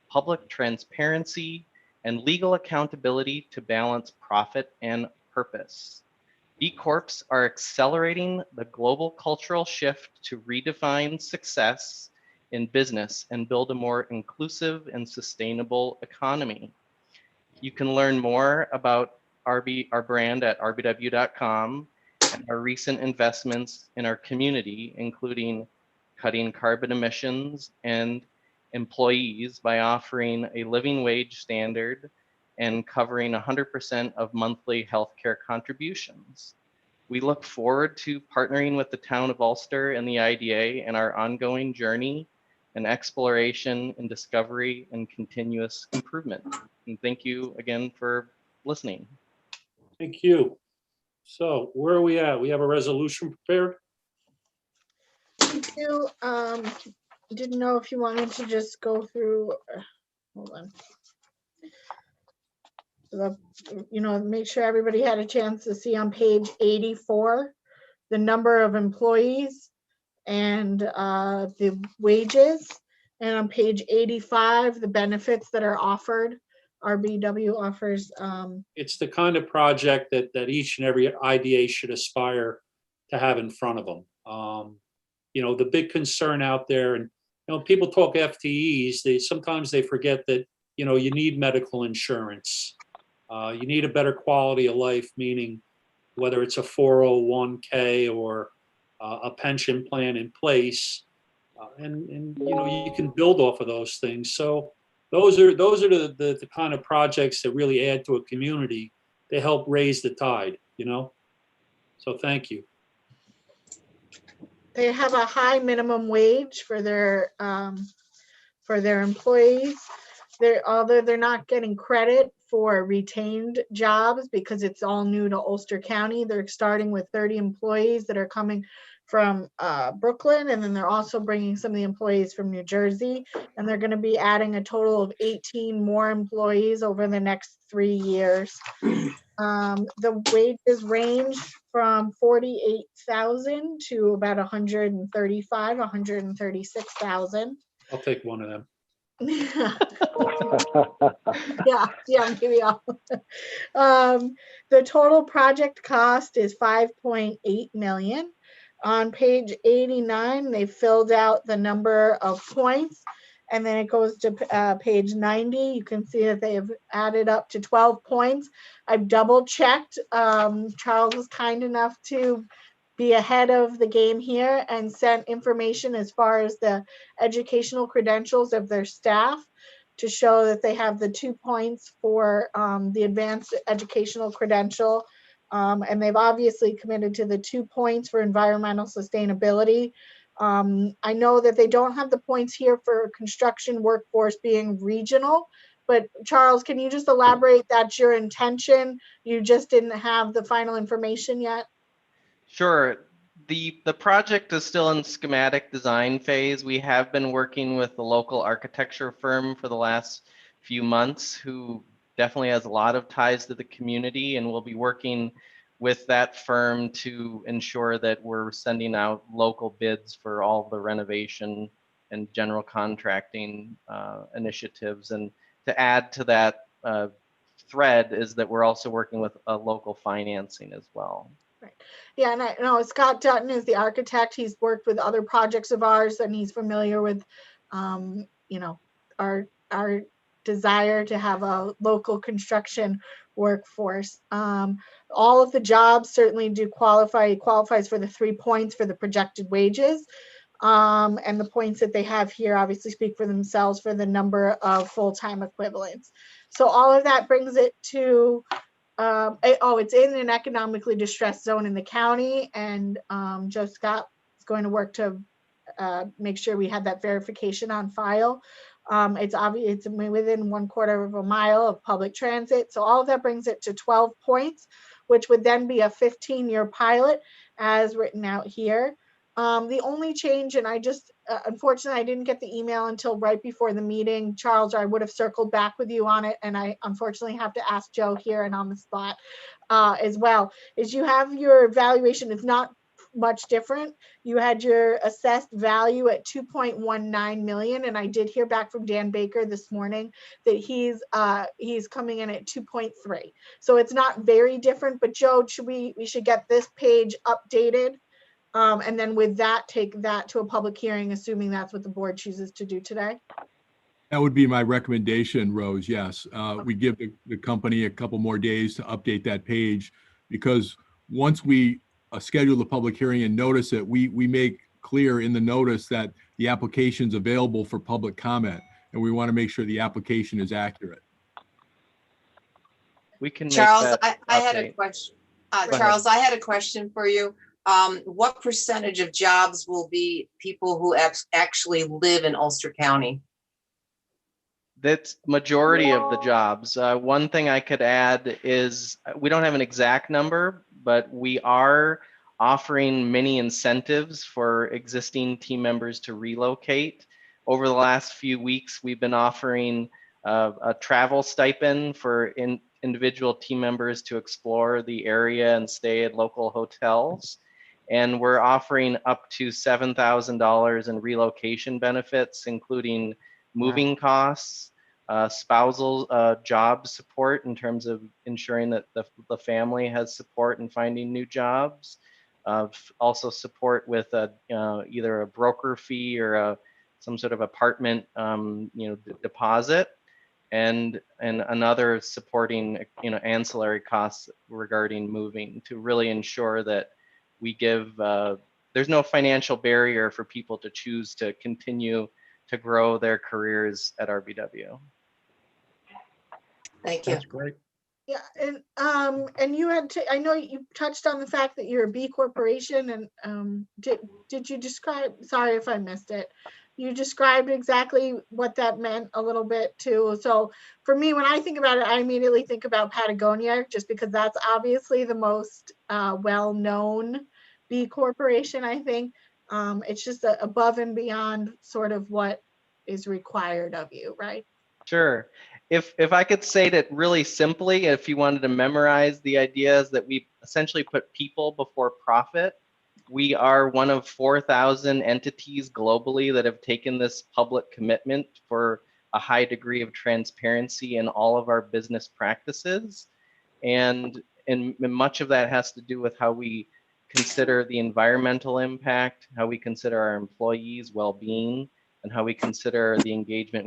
public transparency, and legal accountability to balance profit and purpose. B Corps are accelerating the global cultural shift to redefine success in business and build a more inclusive and sustainable economy. You can learn more about our brand at rbw.com and our recent investments in our community, including cutting carbon emissions and employees by offering a living wage standard and covering 100% of monthly healthcare contributions. We look forward to partnering with the town of Ulster and the IDA in our ongoing journey and exploration and discovery and continuous improvement. And thank you again for listening. Thank you. So where are we at? We have a resolution prepared? We do, didn't know if you wanted to just go through, hold on. Make sure everybody had a chance to see on page 84, the number of employees and the wages. And on page 85, the benefits that are offered. RBW offers. It's the kind of project that each and every IDA should aspire to have in front of them. The big concern out there, and people talk FTEs, sometimes they forget that you need medical insurance. You need a better quality of life, meaning whether it's a 401k or a pension plan in place, and you can build off of those things. So those are the kind of projects that really add to a community. They help raise the tide. So thank you. They have a high minimum wage for their employees. Although they're not getting credit for retained jobs because it's all new to Ulster County. They're starting with 30 employees that are coming from Brooklyn, and then they're also bringing some of the employees from New Jersey, and they're going to be adding a total of 18 more employees over the next 3 years. The wages range from 48,000 to about 135, 136,000. I'll take one of them. yeah, maybe I'll. The total project cost is 5.8 million. On page 89, they filled out the number of points, and then it goes to page 90. You can see that they have added up to 12 points. I've double checked. Charles was kind enough to be ahead of the game here and sent information as far as the educational credentials of their staff to show that they have the 2 points for the advanced educational credential. And they've obviously committed to the 2 points for environmental sustainability. I know that they don't have the points here for construction workforce being regional, but Charles, can you just elaborate that's your intention? You just didn't have the final information yet? Sure. The project is still in schematic design phase. We have been working with the local architecture firm for the last few months, who definitely has a lot of ties to the community, and we'll be working with that firm to ensure that we're sending out local bids for all the renovation and general contracting initiatives. And to add to that thread is that we're also working with local financing as well. Right. Yeah, and I know Scott Dutton is the architect. He's worked with other projects of ours, and he's familiar with, our desire to have a local construction workforce. All of the jobs certainly do qualifies for the 3 points for the projected wages. And the points that they have here obviously speak for themselves for the number of full-time equivalents. So all of that brings it to it's in an economically distressed zone in the county, and Joe Scott is going to work to make sure we have that verification on file. It's obvious it's within 1/4 of a mile of public transit. So all of that brings it to 12 points, which would then be a 15-year pilot as written out here. The only change, and I just, unfortunately, I didn't get the email until right before the meeting. Charles, I would have circled back with you on it, and I unfortunately have to ask Joe here and on the spot as well, is you have your evaluation. It's not much different. You had your assessed value at 2.19 million, and I did hear back from Dan Baker this morning that he's coming in at 2.3. So it's not very different, but Joe, we should get this page updated. And then with that, take that to a public hearing, assuming that's what the board chooses to do today. That would be my recommendation, Rose. Yes. We give the company a couple more days to update that page, because once we schedule the public hearing and notice it, we make clear in the notice that the application's available for public comment, and we want to make sure the application is accurate. We can Charles, make that I had a update. question. ahead. Charles, I had a question for you. what percentage of jobs will be people who actually live in Ulster County? That's majority of the jobs. One thing I could add is we don't have an exact number, but we are offering many incentives for existing team members to relocate. Over the last few weeks, we've been offering a travel stipend for individual team members to explore the area and stay at local hotels. And we're offering up to $7,000 in relocation benefits, including moving costs, spousal job support in terms of ensuring that the family has support in finding new jobs, also support with either a broker fee or some sort of apartment deposit, and another supporting ancillary costs regarding moving, to really ensure that we give there's no financial barrier for people to choose to continue to grow their careers at RBW. Thank you. That's great. Yeah, and you had I know you touched on the fact that you're a B corporation, and did you describe, sorry if I missed it, you described exactly what that meant a little bit too. So for me, when I think about it, I immediately think about Patagonia, just because that's obviously the most well-known B corporation, I think. It's just above and beyond sort of what is required of you, right? Sure. If I could say that really simply, if you wanted to memorize the ideas, that we essentially put people before profit. We are one of 4,000 entities globally that have taken this public commitment for a high degree of transparency in all of our business practices. And much of that has to do with how we consider the environmental impact, how we consider our employees' well-being, and how we consider the engagement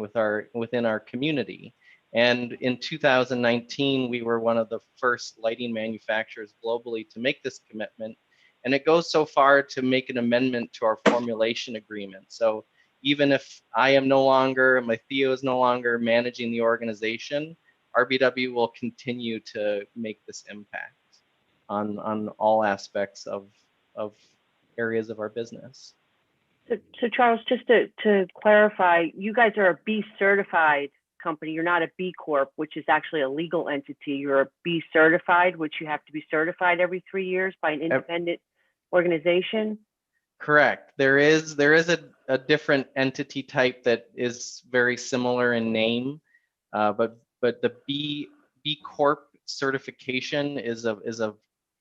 within our community. And in 2019, we were one of the first lighting manufacturers globally to make this commitment. And it goes so far to make an amendment to our formulation agreement. So even if I am no longer, my Theo is no longer managing the organization, RBW will continue to make this impact on all aspects of areas of our business. So Charles, just to clarify, you guys are a B certified company. You're not a B Corp, which is actually a legal entity. You're a B certified, which you have to be certified every 3 years by an independent organization. Correct. There is a different entity type that is very similar in name, but the B Corp certification is a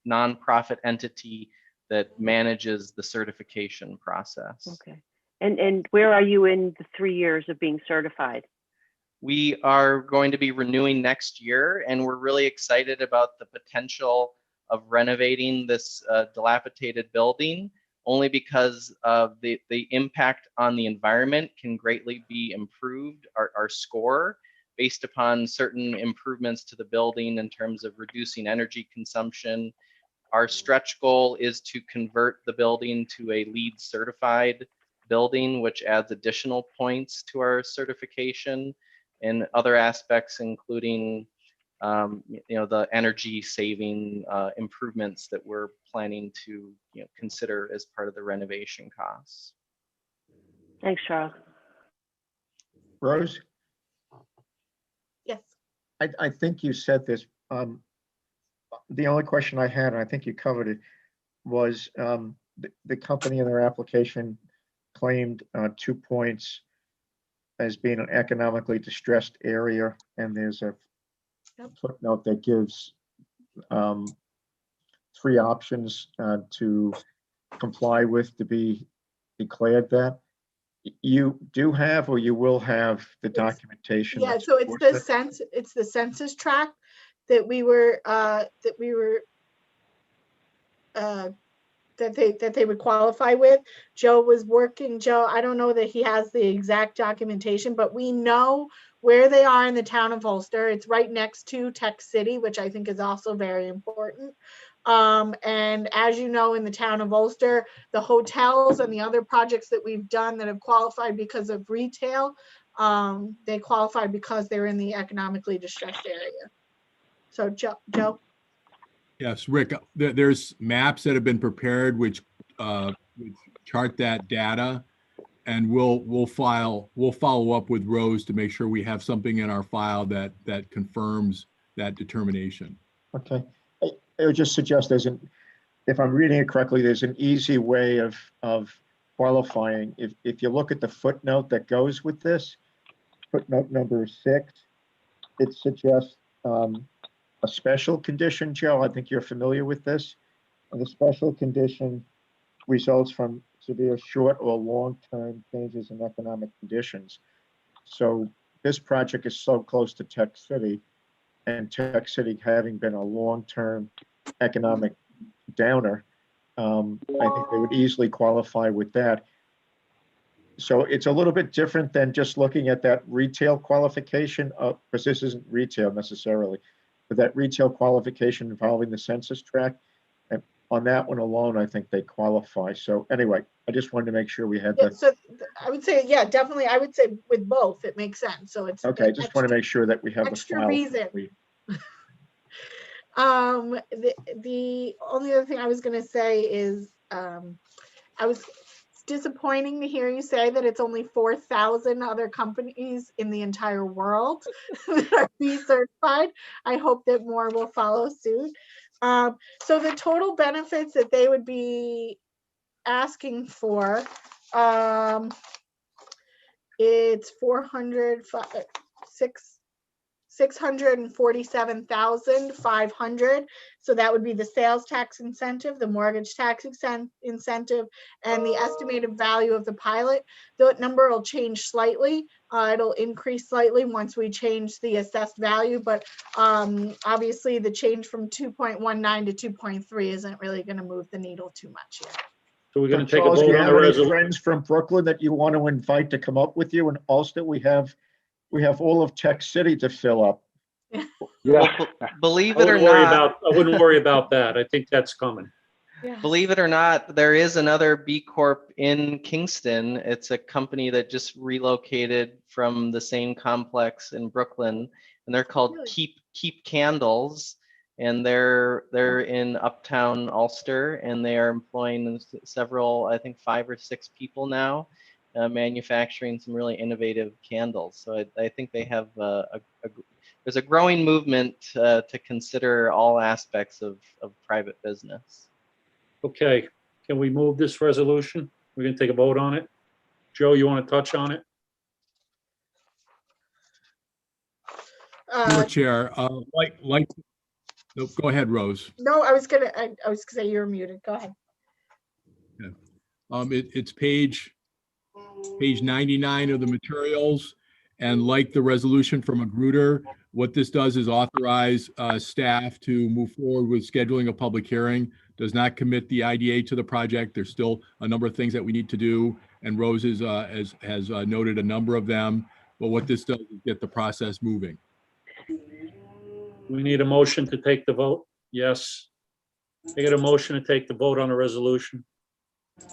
nonprofit entity that manages the certification process. Okay. And where are you in the 3 years of being certified? We are going to be renewing next year, and we're really excited about the potential of renovating this dilapidated building, only because of the impact on the environment can greatly be improved, our score, based upon certain improvements to the building in terms of reducing energy consumption. Our stretch goal is to convert the building to a LEED certified building, which adds additional points to our certification, and other aspects, including the energy saving improvements that we're planning to consider as part of the renovation costs. Thanks, Charles. Rose, Yes. I think you said this. The only question I had, and I think you covered it, was the company in their application claimed 2 points as being an economically distressed area, and there's a footnote that gives 3 options to comply with to be declared that. You do have, or you will have, the documentation? Yeah, that so it's supports it's the census tract that we were that they would qualify with. Joe was working. Joe, I don't know that he has the exact documentation, but we know where they are in the town of Ulster. It's right next to Tech City, which I think is also very important. And as you know, in the town of Ulster, the hotels and the other projects that we've done that have qualified because of retail, they qualified because they're in the economically distressed area. So Joe? Yes, Rick, there's maps that have been prepared which chart that data. And we'll follow up with Rose to make sure we have something in our file that confirms that determination. Okay. I would just suggest if I'm reading it correctly, there's an easy way of qualifying. If you look at the footnote that goes with this, footnote number 6, it suggests a special condition, Joe. I think you're familiar with this. And the special condition results from severe short or long-term changes in economic conditions. So this project is so close to Tech City, and Tech City having been a long-term economic downer, I think they would easily qualify with that. So it's a little bit different than just looking at that retail qualification, because this isn't retail necessarily, but that retail qualification involving the census tract. And on that one alone, I think they qualify. So anyway, I just wanted to make sure we had Yeah, that. so I would say, yeah, definitely. I would say with both, it makes sense. So it's Okay, just want to make sure that we have the extra file. reason. complete. The only other thing I was going to say is I was disappointing to hear you say that it's only 4,000 other companies in the entire world that are B certified. I hope that more will follow suit. So the total benefits that they would be asking for, it's 647,500. So that would be the sales tax incentive, the mortgage tax incentive, and the estimated value of the pilot. The number will change slightly. It'll increase slightly once we change the assessed value, but obviously the change from 2.19 to 2.3 isn't really going to move the needle too much here. So we're going to So take a Charles, do vote you on the have any resolution. friends from Brooklyn that you want to invite to come up with you? In Ulster, we have all of Tech City to fill up. Yeah. Well, believe I it or wouldn't worry about that. I think that's coming. Yeah. believe it or not, there is another B Corp in Kingston. It's a company that just relocated from the same complex in Brooklyn, and they're called Really? Keep Candles, and they're in Uptown Ulster, and they are employing several, I think 5 or 6 people now, manufacturing some really innovative candles. So I think they have there's a growing movement to consider all aspects of private business. Okay, can we move this resolution? We're going to take a vote on it. Joe, you want to touch on it? Sure, Chair. No, go ahead, Rose. No, I was gonna say you're muted. Go ahead. It's page 99 of the materials. And like the resolution from Magruder, what this does is authorize staff to move forward with scheduling a public hearing. Does not commit the IDA to the project. There's still a number of things that we need to do. And Rose has noted a number of them. But what this does is get the process moving. We need a motion to take the vote. Yes. I get a motion to take the vote on the resolution.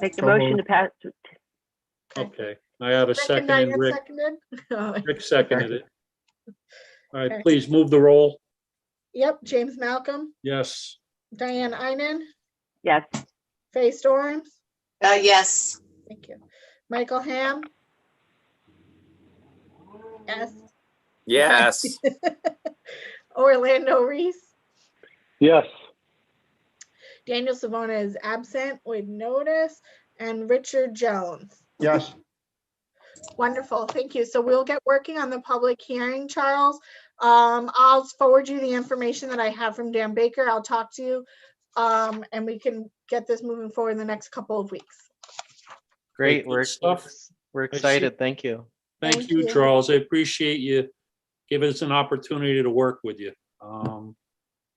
Make the So motion moved. to pass. Okay, I have a second, and Diane Rick seconded. Rick seconded it. All right, Okay. please move the roll. Yep, James Malcolm, Yes. Diane Einen, Yes. Faye Storms. Yes. Thank you. Michael Ham. Yes. Yes. Orlando Reese. Yes. Daniel Savona is absent with notice, and Richard Jones. Yes, Wonderful, thank you. So we'll get working on the public hearing, Charles. I'll forward you the information that I have from Dan Baker. I'll talk to you, and we can get this moving forward in the next couple of weeks. Great, Good stuff. we're excited. Thank you. Thank Thank you, you. Charles. I appreciate you giving us an opportunity to work with you.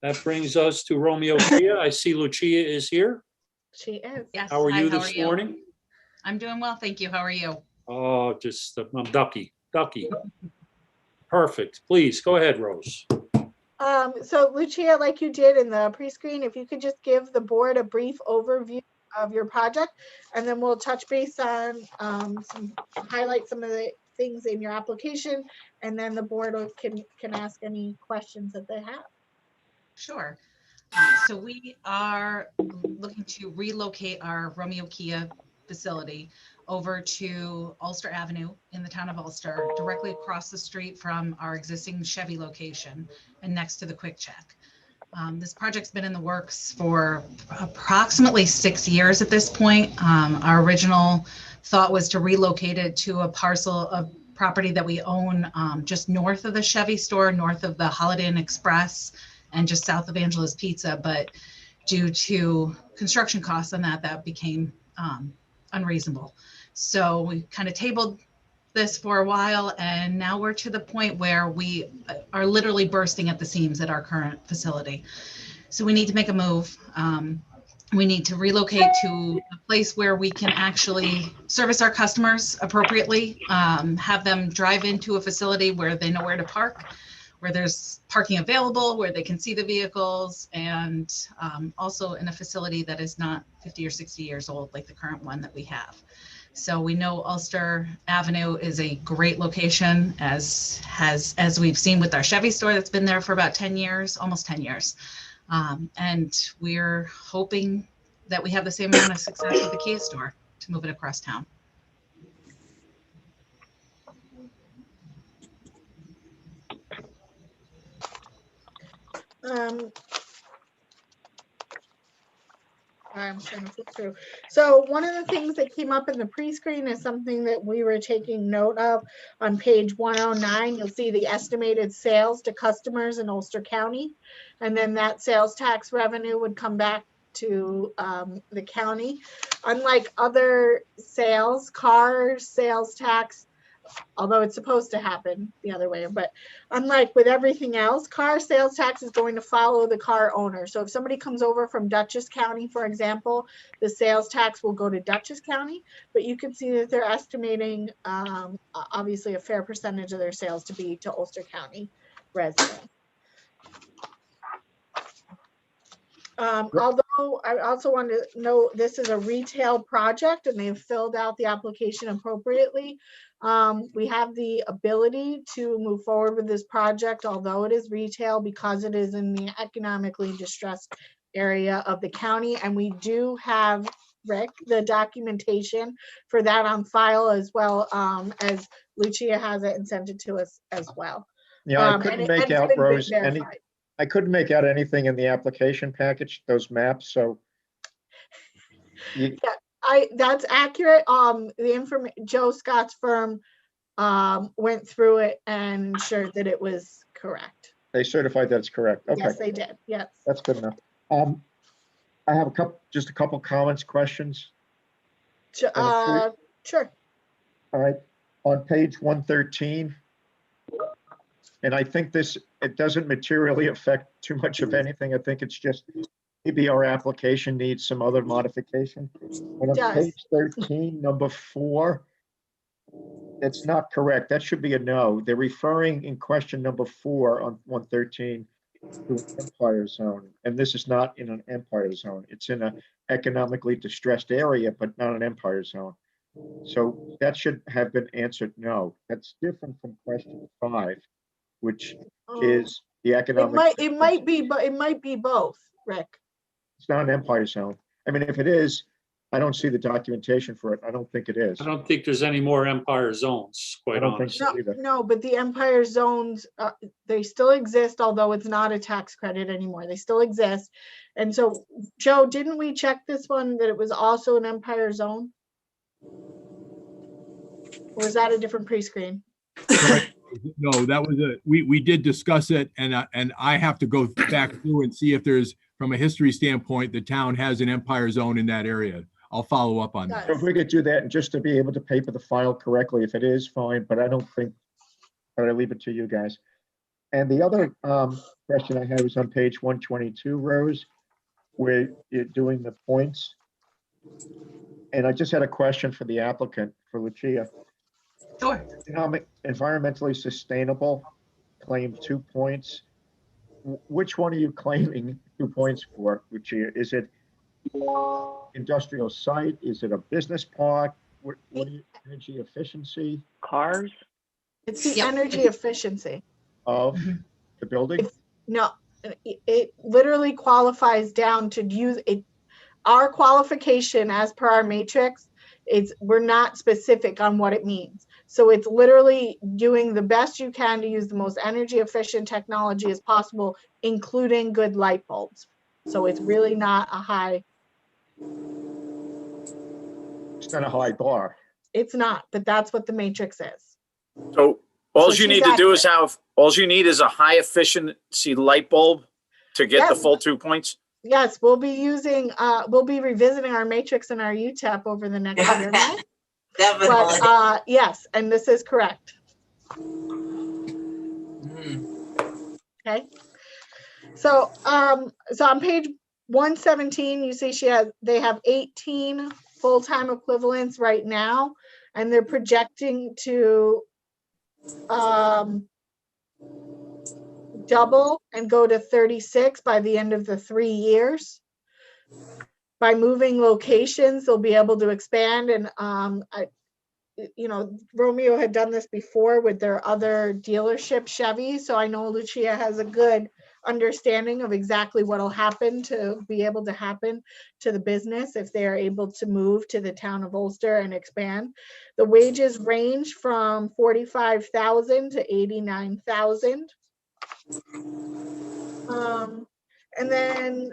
That brings us to Romeo Chia. I see Lucia is here. She is. Yes. How are hi, you how this are you? morning? I'm doing well, thank you. How are you? Oh, I'm ducky. Perfect. Please, go ahead, Rose. So Lucia, like you did in the pre-screen, if you could just give the board a brief overview of your project, and then we'll touch base on highlight some of the things in your application, and then the board can ask any questions that they have. Sure. So we are looking to relocate our Romeo Kia facility over to Ulster Avenue in the town of Ulster, directly across the street from our existing Chevy location and next to the Quick Check. This project's been in the works for approximately 6 years at this point. Our original thought was to relocate it to a parcel of property that we own just north of the Chevy store, north of the Holiday Inn Express, and just south of Angela's Pizza. But due to construction costs on that, that became unreasonable. So we kind of tabled this for a while, and now we're to the point where we are literally bursting at the seams at our current facility. So we need to make a move. We need to relocate to a place where we can actually service our customers appropriately, have them drive into a facility where they know where to park, where there's parking available, where they can see the vehicles, and also in a facility that is not 50 or 60 years old like the current one that we have. So we know Ulster Avenue is a great location, as we've seen with our Chevy store that's been there for about 10 years, almost 10 years. And we're hoping that we have the same amount of success with the Kia store to move it across town. I'm trying to flip through. So one of the things that came up in the pre-screen is something that we were taking note of on page 109. You'll see the estimated sales to customers in Ulster County. And then that sales tax revenue would come back to the county. Unlike other sales, car sales tax, although it's supposed to happen the other way, but unlike with everything else, car sales tax is going to follow the car owner. So if somebody comes over from Dutchess County, for example, the sales tax will go to Dutchess County, but you can see that they're estimating obviously a fair percentage of their sales to be to Ulster County residents. Although I also want to note this is a retail project and they've filled out the application appropriately. We have the ability to move forward with this project, although it is retail, because it is in the economically distressed area of the county. And we do have, Rick, the documentation for that on file, as well as Lucia has it and sent it to us as well. Yeah, I couldn't make out, Rose, I couldn't make out anything in the application package, those maps, so. That's accurate. Joe Scott's firm went through it and ensured that it was correct. They certified that's correct. Okay. Yes, they did. Yes. That's good enough. I have just a couple comments, questions. Sure. All right. On page 113, and I think it doesn't materially affect too much of anything. I think it's just maybe our application needs some other modification. And on page 13, number 4, that's not correct. That should be a no. They're referring in question number 4 on 113 to an empire zone. And this is not in an empire zone. It's in an economically distressed area, but not an empire zone. So that should have been answered no. That's different from question 5, which is the economic. It might be, but it might be both, Rick. It's not an empire zone. I mean, if it is, I don't see the documentation for it. I don't think it is. I don't think there's any more empire zones, quite honestly. No, but the empire zones, they still exist, although it's not a tax credit anymore. They still exist. And so, Joe, didn't we check this one that it was also an empire zone? Or was that a different pre-screen? No, that was we did discuss it, and I have to go back through and see if there's, from a history standpoint, the town has an empire zone in that area. I'll follow up on that. So if we could do that, and just to be able to paper the file correctly, if it is, fine, but I don't think, but I leave it to you guys. And the other question I have is on page 122, Rose, where you're doing the points. And I just had a question for the applicant, for Lucia. Sure. Environmentally sustainable, claim 2 points. Which one are you claiming 2 points for, Lucia? Is it industrial site? Is it a business park? What are you, energy efficiency? Cars? It's the energy efficiency Of the building? No, it literally qualifies down to use it. Our qualification as per our matrix, we're not specific on what it means. So it's literally doing the best you can to use the most energy efficient technology as possible, including good light bulbs. So it's really not a high. It's not a high bar. It's not, but that's what the matrix is. So all So you need she's to do is all you need is a high efficiency light bulb to get the Yes. full 2 points. Yes, we'll be revisiting our matrix and our UTEP over the next year. Now. Definitely. But yes, and this is correct. Okay. So on page 117, you see they have 18 full-time equivalents right now, and they're projecting to double and go to 36 by the end of the 3 years. By moving locations, they'll be able to expand. And Romeo had done this before with their other dealership Chevy, so I know Lucia has a good understanding of exactly what will happen to be able to happen to the business if they are able to move to the town of Ulster and expand. The wages range from 45,000 to 89,000. And then,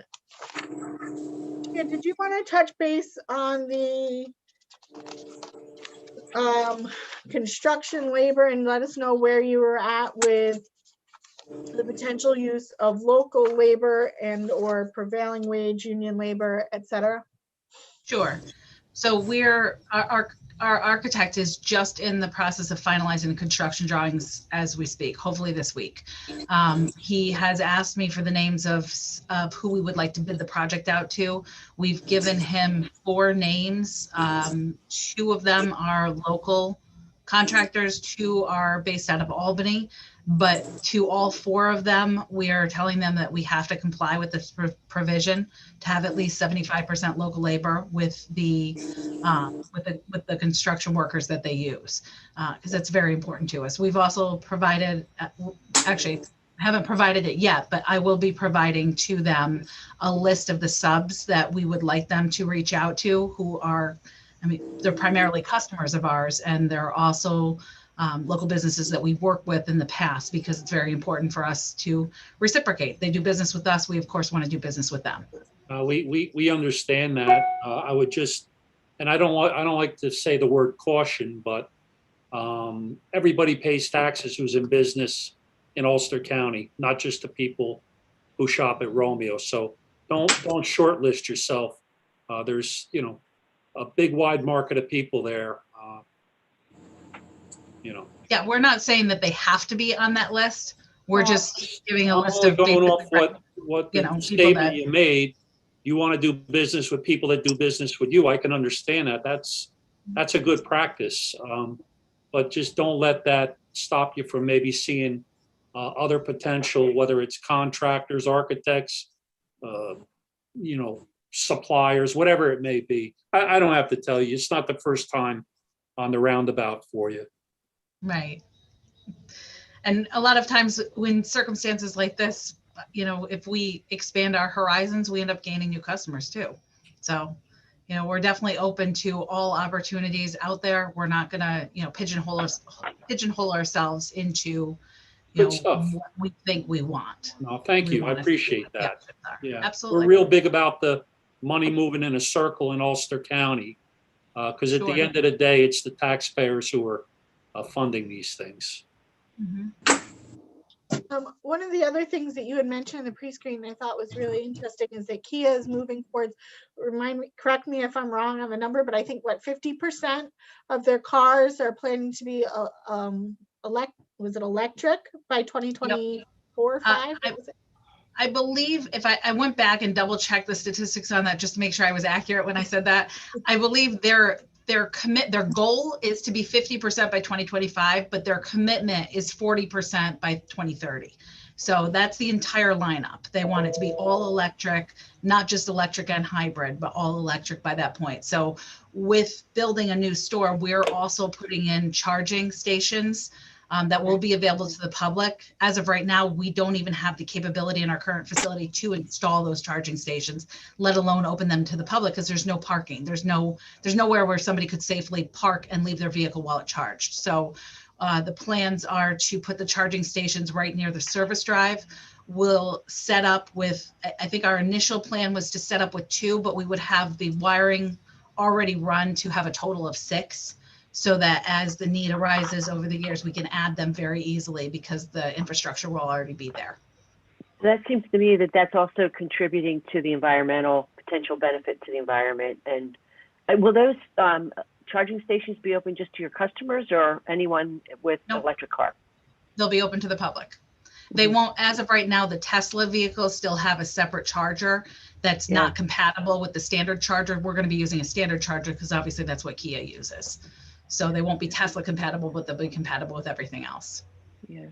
did you want to touch base on the construction labor and let us know where you were at with the potential use of local labor and or prevailing wage, union labor, et cetera? Sure. So our architect is just in the process of finalizing the construction drawings as we speak, hopefully this week. He has asked me for the names of who we would like to bid the project out to. We've given him 4 names. 2 of them are local contractors, 2 are based out of Albany. But to all 4 of them, we are telling them that we have to comply with this provision to have at least 75% local labor with the construction workers that they use, because that's very important to us. We've also provided, actually haven't provided it yet, but I will be providing to them a list of the subs that we would like them to reach out to, who are, they're primarily customers of ours, and they're also local businesses that we've worked with in the past, because it's very important for us to reciprocate. They do business with us. We of course want to do business with them. We understand that. I would just, and I don't like to say the word caution, but everybody pays taxes who's in business in Ulster County, not just the people who shop at Romeo. So don't shortlist yourself. There's a big wide market of people there. Yeah, we're not saying that they have to be on that list. We're just giving a list of going off what the people statement that you made. You want to do business with people that do business with you. I can understand that. That's a good practice. But just don't let that stop you from maybe seeing other potential, whether it's contractors, architects, suppliers, whatever it may be. I don't have to tell you. It's not the first time on the roundabout for you. Right. And a lot of times when circumstances like this, if we expand our horizons, we end up gaining new customers too. So, we're definitely open to all opportunities out there. We're not gonna, pigeonhole ourselves into, what we think we want. No, thank you. I appreciate that. Yeah, absolutely. We're real big about the money moving in a circle in Ulster County, because at the end of the day, it's the taxpayers who are funding these things. Mm-hmm. One of the other things that you had mentioned in the pre-screen I thought was really interesting is that Kia is moving towards, correct me if I'm wrong on the number, but I think 50% of their cars are planning to be electric by 2024 or 5? I believe I went back and double checked the statistics on that just to make sure I was accurate when I said that. I believe their goal is to be 50% by 2025, but their commitment is 40% by 2030. So that's the entire lineup. They want it to be all electric, not just electric and hybrid, but all electric by that point. So with building a new store, we're also putting in charging stations that will be available to the public. As of right now, we don't even have the capability in our current facility to install those charging stations, let alone open them to the public, because there's no parking. There's nowhere where somebody could safely park and leave their vehicle while it charged. So the plans are to put the charging stations right near the service drive. We'll set up with, I think our initial plan was to set up with 2, but we would have the wiring already run to have a total of 6, so that as the need arises over the years, we can add them very easily because the infrastructure will already be there. So that seems to me that that's also contributing to the environmental potential benefit to the environment. And will those charging stations be open just to your customers or anyone with an electric car? They'll be open to the public. They won't, as of right now, the Tesla vehicles still have a separate charger that's not compatible with the standard charger. We're going to be using a standard charger because obviously that's what Kia uses. So they won't be Tesla compatible, but they'll be compatible with everything else. Yeah.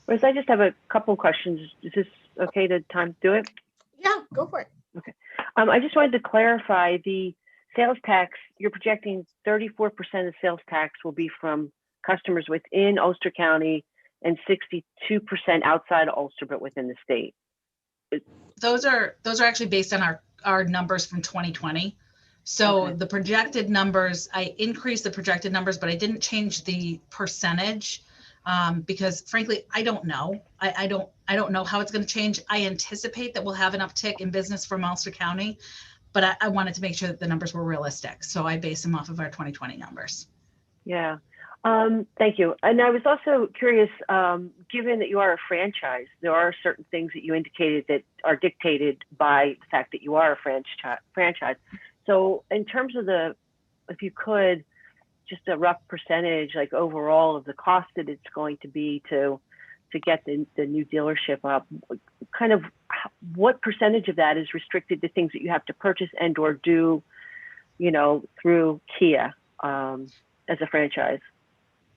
Whereas I just have a couple questions. Is this okay to time to do it? Yeah, go for it. Okay. I just wanted to clarify the sales tax. You're projecting 34% of sales tax will be from customers within Ulster County and 62% outside of Ulster, but within the state. Those are actually based on our numbers from 2020. So the projected numbers, I increased the projected numbers, but I didn't change the percentage because frankly, I don't know. I don't know how it's going to change. I anticipate that we'll have an uptick in business from Ulster County, but I wanted to make sure that the numbers were realistic. So I based them off of our 2020 numbers. Yeah. Thank you. And I was also curious, given that you are a franchise, there are certain things that you indicated that are dictated by the fact that you are a franchise. So in terms of if you could, just a rough percentage, like overall of the cost that it's going to be to get the new dealership up, kind of what percentage of that is restricted to things that you have to purchase and or do, through Kia as a franchise?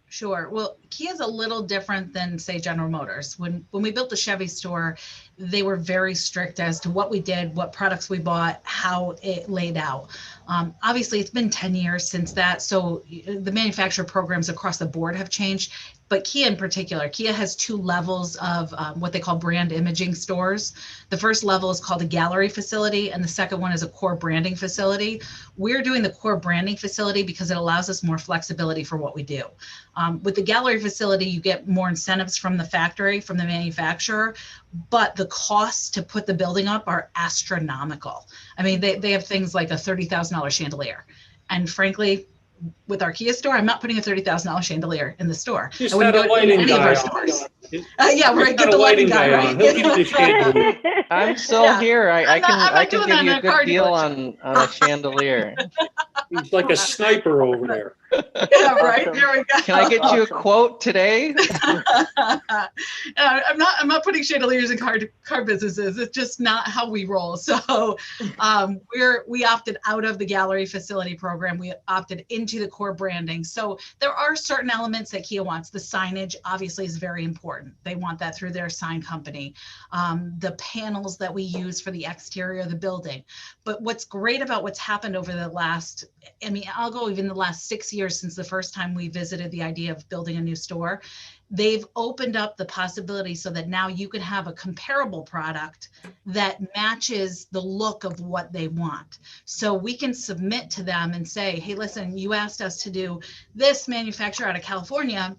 Sure. Well, Kia is a little different than, say, General Motors. When we built the Chevy store, they were very strict as to what we did, what products we bought, how it laid out. Obviously, it's been 10 years since that, so the manufacturer programs across the board have changed. But Kia in particular, Kia has 2 levels of what they call brand imaging stores. The first level is called a gallery facility, and the second one is a core branding facility. We're doing the core branding facility because it allows us more flexibility for what we do. With the gallery facility, you get more incentives from the factory, from the manufacturer, but the costs to put the building up are astronomical. I mean, they have things like a $30,000 chandelier. And frankly, with our Kia store, I'm not putting a $30,000 chandelier in the store. Just I wouldn't had a do it in lighting any of guy our on. stores. Just Yeah, right. had Get a the lighting lighting guy, guy on. right? He'll give you the chandelier. I'm still Yeah. here. I can doing give that you in a a car good deal dealership. on a chandelier. He's like a sniper over there. Yeah, right. Awesome. There we go. Can I get you a quote today? I'm not putting chandeliers in car businesses. It's just not how we roll. So we opted out of the gallery facility program. We opted into the core branding. So there are certain elements that Kia wants. The signage obviously is very important. They want that through their sign company. The panels that we use for the exterior of the building. But what's great about what's happened over the last, I'll go even the last 6 years since the first time we visited the idea of building a new store, they've opened up the possibility so that now you can have a comparable product that matches the look of what they want. So we can submit to them and say, hey, listen, you asked us to do this manufacturer out of California,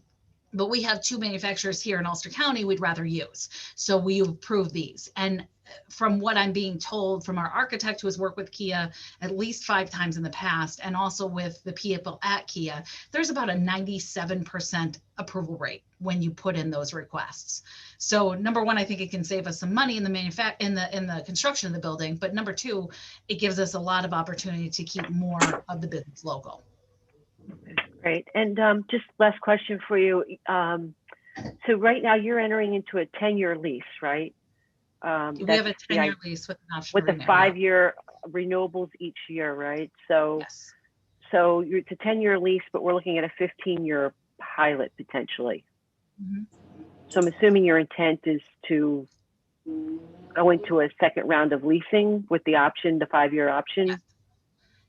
but we have 2 manufacturers here in Ulster County we'd rather use. So we approve these. And from what I'm being told from our architect who has worked with Kia at least 5 times in the past, and also with the people at Kia, there's about a 97% approval rate when you put in those requests. So number one, I think it can save us some money in the in the construction of the building. But number 2, it gives us a lot of opportunity to keep more of the business local. Great. And just last question for you. So right now you're entering into a 10-year lease, right? We have a 10-year lease with an option with to the renew. 5-year renewables each year, right? So, Yes. so it's a 10-year lease, but we're looking at a 15-year pilot potentially. Mhm. So I'm assuming your intent is to go into a second round of leasing with the option, the 5-year option. Yes.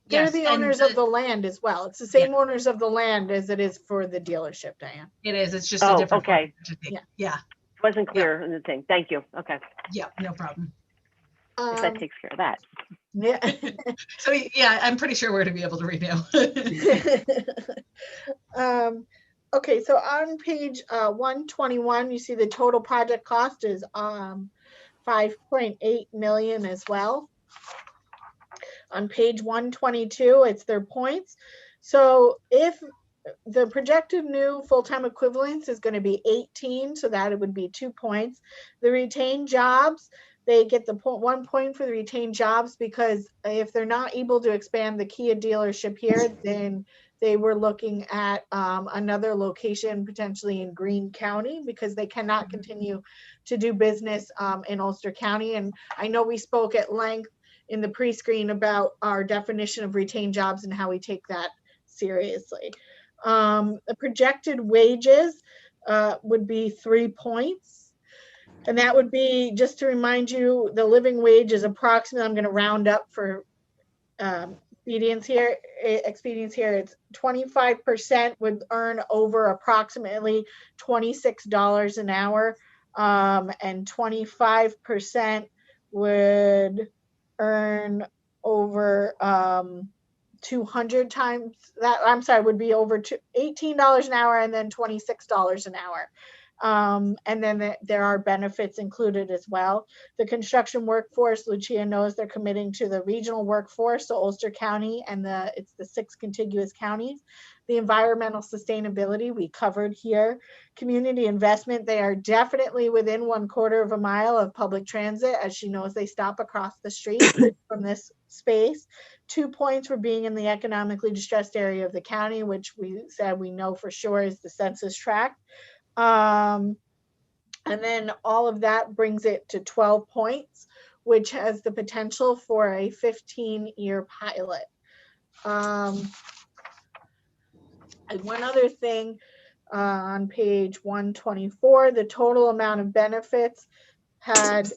They're Yes, the and owners of the land as well. It's the same owners of the land as it is for the dealership, Diane. It is, it's just a Oh, different. okay. entity. Yeah. Yeah, Wasn't clear in the thing. Thank you. Okay. yeah, no problem. If that takes care of that. Yeah. So yeah, I'm pretty sure we're gonna be able to renew. Okay, so on page 121, you see the total project cost is 5.8 million as well. On page 122, it's their points. So if the projected new full-time equivalence is going to be 18, so that it would be 2 points. The retained jobs, they get the 1 point for the retained jobs, because if they're not able to expand the Kia dealership here, then they were looking at another location potentially in Greene County, because they cannot continue to do business in Ulster County. And I know we spoke at length in the pre-screen about our definition of retained jobs and how we take that seriously. The projected wages would be 3 points. And that would be, just to remind you, the living wage is approximately, I'm going to round up for expedience here. It's 25% would earn over approximately $26 an hour, and 25% would earn over 200 times that. I'm sorry, would be over $18 an hour, and then $26 an hour. And then there are benefits included as well. The construction workforce, Lucia knows they're committing to the regional workforce, so Ulster County, and it's the 6 contiguous counties. The environmental sustainability we covered here. Community investment, they are definitely within 1/4 of a mile of public transit, as she knows they stop across the street from this space. 2 points for being in the economically distressed area of the county, which we said we know for sure is the census tract. And then all of that brings it to 12 points, which has the potential for a 15-year pilot. And one other thing, on page 124, the total amount of benefits had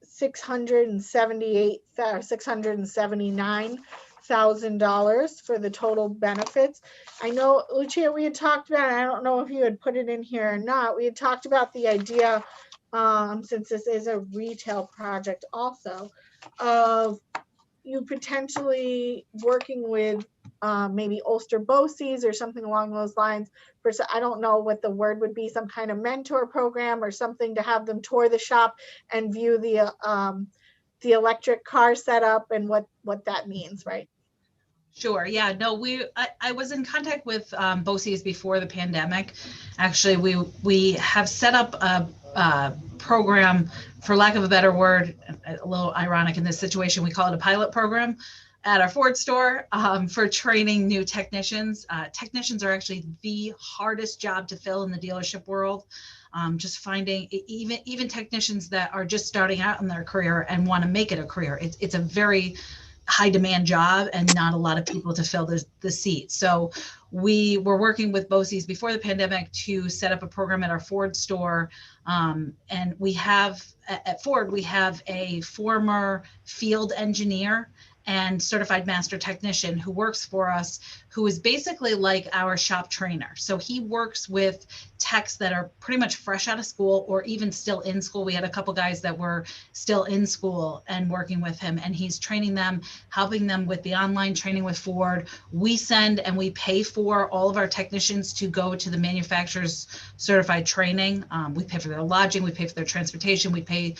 $679,000 for the total benefits. I know, Lucia, we had talked about, I don't know if you had put it in here or not, we had talked about the idea, since this is a retail project also, of you potentially working with maybe Ulster BOCES or something along those lines. I don't know what the word would be, some kind of mentor program or something to have them tour the shop and view the electric car setup and what that means, right? Sure. Yeah. No, I was in contact with BOCES before the pandemic. Actually, we have set up a program, for lack of a better word, a little ironic in this situation, we call it a pilot program at our Ford store for training new technicians. Technicians are actually the hardest job to fill in the dealership world. Just finding even technicians that are just starting out in their career and want to make it a career. It's a very high demand job and not a lot of people to fill the seat. So we were working with BOCES before the pandemic to set up a program at our Ford store. And we have at Ford, we have a former field engineer and certified master technician who works for us, who is basically like our shop trainer. So he works with techs that are pretty much fresh out of school or even still in school. We had a couple guys that were still in school and working with him, and he's training them, helping them with the online training with Ford. We send and we pay for all of our technicians to go to the manufacturer's certified training. We pay for their lodging, we pay for their transportation, we pay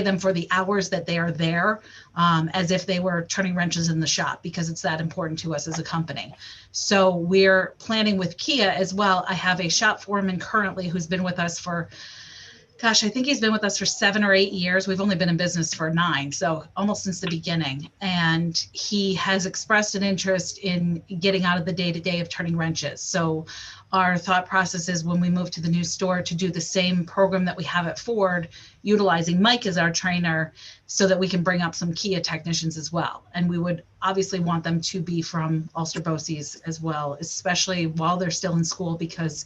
them for the hours that they are there, as if they were turning wrenches in the shop, because it's that important to us as a company. So we're planning with Kia as well. I have a shop foreman currently who's been with us for, gosh, I think he's been with us for 7 or 8 years. We've only been in business for 9, so almost since the beginning. And he has expressed an interest in getting out of the day-to-day of turning wrenches. So our thought process is, when we move to the new store, to do the same program that we have at Ford, utilizing Mike as our trainer, so that we can bring up some Kia technicians as well. And we would obviously want them to be from Ulster BOCES as well, especially while they're still in school, because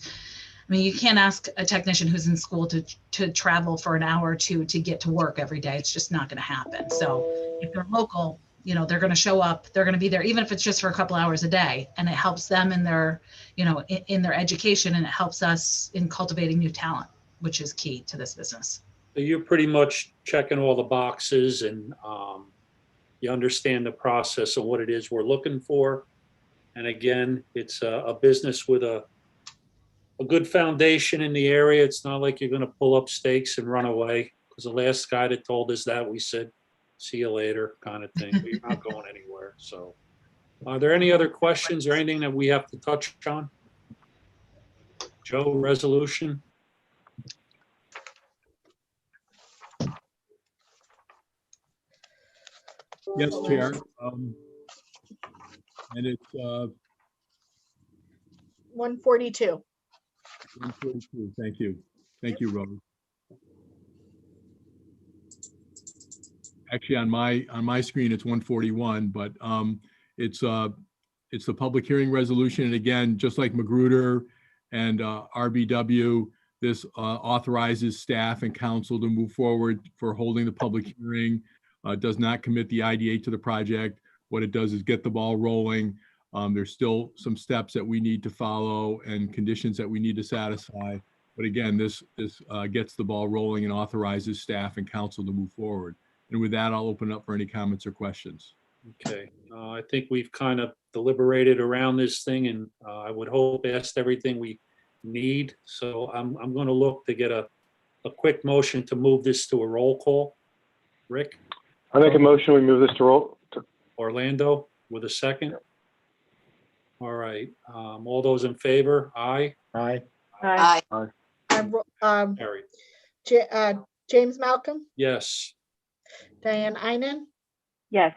I mean, you can't ask a technician who's in school to travel for an hour or two to get to work every day. It's just not going to happen. So if they're local, you know, they're going to show up, they're going to be there, even if it's just for a couple hours a day. And it helps them in their, you know, in their education, and it helps us in cultivating new talent, which is key to this business. So you're pretty much checking all the boxes, and you understand the process of what it is we're looking for. And again, it's a business with a good foundation in the area. It's not like you're going to pull up stakes and run away, because the last guy that told us that, we said, see you later kind of thing. But you're not going anywhere. So are there any other questions or anything that we have to touch on? Joe, resolution? Yes, Chair. And it's 142. 142. Thank you. Thank you, Rose. Actually, on my screen, it's 141, but it's the public hearing resolution. And again, just like Magruder and RBW, this authorizes staff and council to move forward for holding the public hearing. Does not commit the IDA to the project. What it does is get the ball rolling. There's still some steps that we need to follow and conditions that we need to satisfy. But again, this gets the ball rolling and authorizes staff and council to move forward. And with that, I'll open up for any comments or questions. Okay, I think we've kind of deliberated around this thing, and I would hope asked everything we need. So I'm going to look to get a quick motion to move this to a roll call. Rick? I make a motion, we move this to roll. Orlando with a second. All right, all those in favor? Aye. Aye. Aye. Carried. James Malcolm, Yes. Diane Einen, Yes.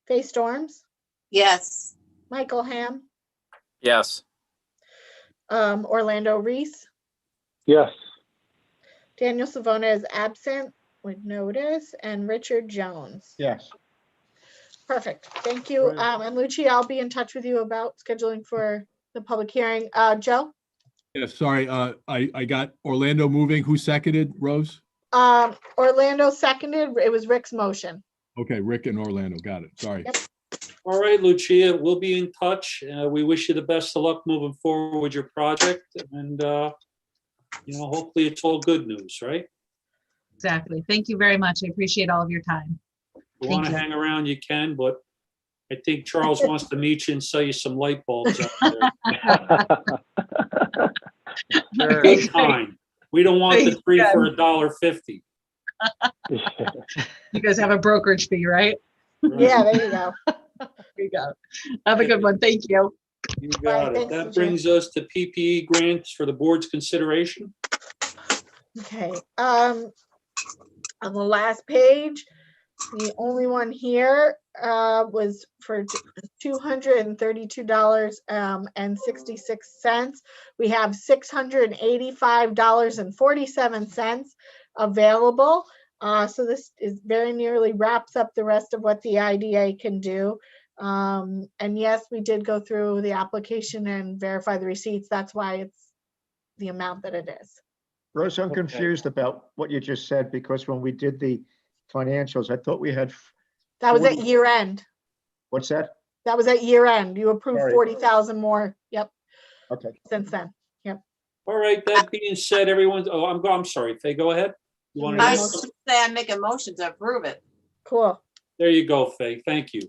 Faye Storms, Yes. Michael Ham, Yes. Orlando Reese, Yes. Daniel Savona is absent with notice, and Richard Jones. Yes. Perfect. Thank you. Right. And Lucy, I'll be in touch with you about scheduling for the public hearing. Joe? Yeah, sorry, I got Orlando moving. Who seconded, Rose? Orlando seconded. It was Rick's motion. Okay, Rick and Orlando, got it. Sorry. Yep. All right, Lucia, we'll be in touch. We wish you the best of luck moving forward with your project, and hopefully it's all good news, right? Exactly. Thank you very much. I appreciate all of your time. If you Thank want to you. hang around, you can, but I think Charles wants to meet you and sell you some light bulbs out there. Sure. Good time. We don't want the Thanks, 3 Jen. for $1.50. You guys have a brokerage fee, right? Yeah, there you go. There you go. Have a good one. Thank you. You got it. Thanks, That Lucia. brings us to PPE grants for the board's consideration. Okay. On the last page, the only one here was for $232.66. We have $685.47 available. So this is very nearly wraps up the rest of what the IDA can do. And yes, we did go through the application and verify the receipts. That's why it's the amount that it is. Rose, I'm Okay. confused about what you just said, because when we did the financials, I thought we had, That was at 40 year end. what's that? That was at year end. You approved Sorry. 40,000 more. Yep, Okay. since then. All right, that being said, everyone's, I'm sorry, Faye, go ahead. You want I to? was just say I make a motion to approve it. Cool. There you go, Faye. Thank you.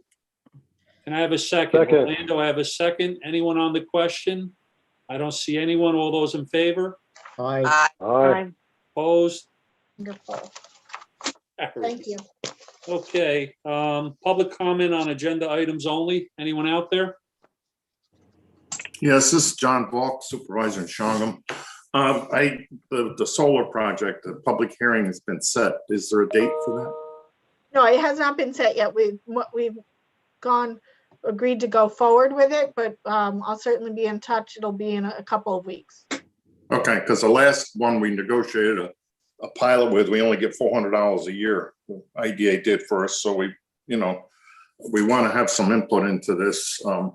Can I have a second? Second. Orlando, I have a second. Anyone on the question? I don't see anyone. All those in favor? Aye. Aye. Opposed? Wonderful. Carried. Thank you. Okay, public comment on agenda items only. Anyone out there? Yes, this is John Balk, Supervisor in Shongam. The solar project, the public hearing has been set. Is there a date for that? No, it has not been set yet. We've agreed to go forward with it, but I'll certainly be in touch. It'll be in a couple of weeks. Okay, because the last one we negotiated a pilot with, we only get $400 a year. The IDA did for us, so we want to have some input into this. And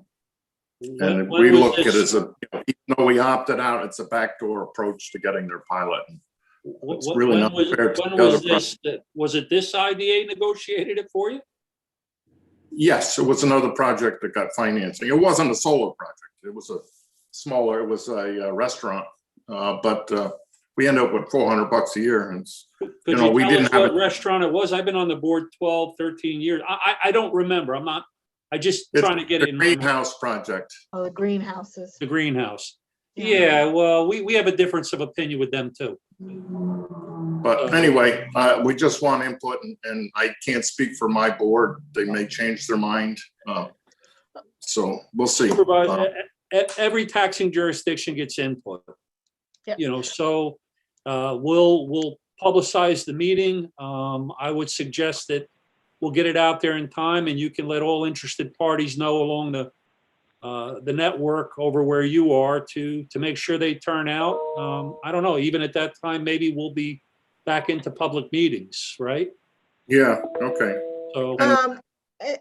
When we was look at it this- as even though we opted out, it's a backdoor approach to getting their pilot. It's really not fair to When the was other this? Was it this IDA negotiated it for you? Yes, it was another project that got financing. It wasn't a solar project. It was a smaller, it was a restaurant. But we ended up with $400 a year. And it's, Could know, you we tell didn't us have what it- restaurant it was? I've been on the board 12, 13 years. I don't remember. I just it's trying to get the it in my mind. greenhouse project. Oh, the greenhouses. The greenhouse. Yeah. Yeah, well, we have a difference of opinion with them too. But anyway, we just want input, and I can't speak for my board. They may change their mind. So we'll see. Supervisor, every taxing jurisdiction gets input. Yep. You know, so we'll publicize the meeting. I would suggest that we'll get it out there in time, and you can let all interested parties know along the network over where you are to make sure they turn out. I don't know, even at that time, maybe we'll be back into public meetings, right? Yeah, okay. So,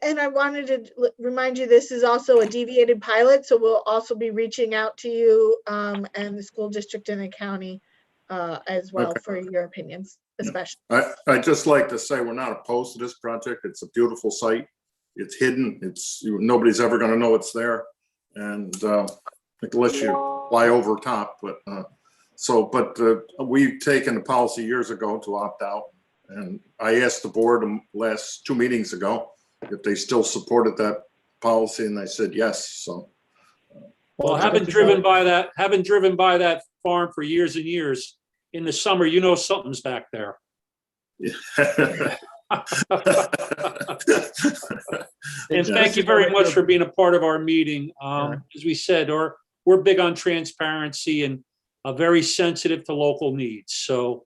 And I wanted to remind you, this is also a deviated pilot, so we'll also be reaching out to you and the school district and the county as well Okay. for your opinions, especially. I'd just like to say we're not opposed to this project. It's a beautiful site. It's hidden. Nobody's ever going to know it's there. And unless you fly over top, but we've taken the policy years ago to opt out. And I asked the board last 2 meetings ago if they still supported that policy, and they said yes. So, well, having driven by that farm for years and years, in the summer, you know something's back there. And thank you very much for being a part of our meeting. As we said, we're big on transparency and very sensitive to local needs. So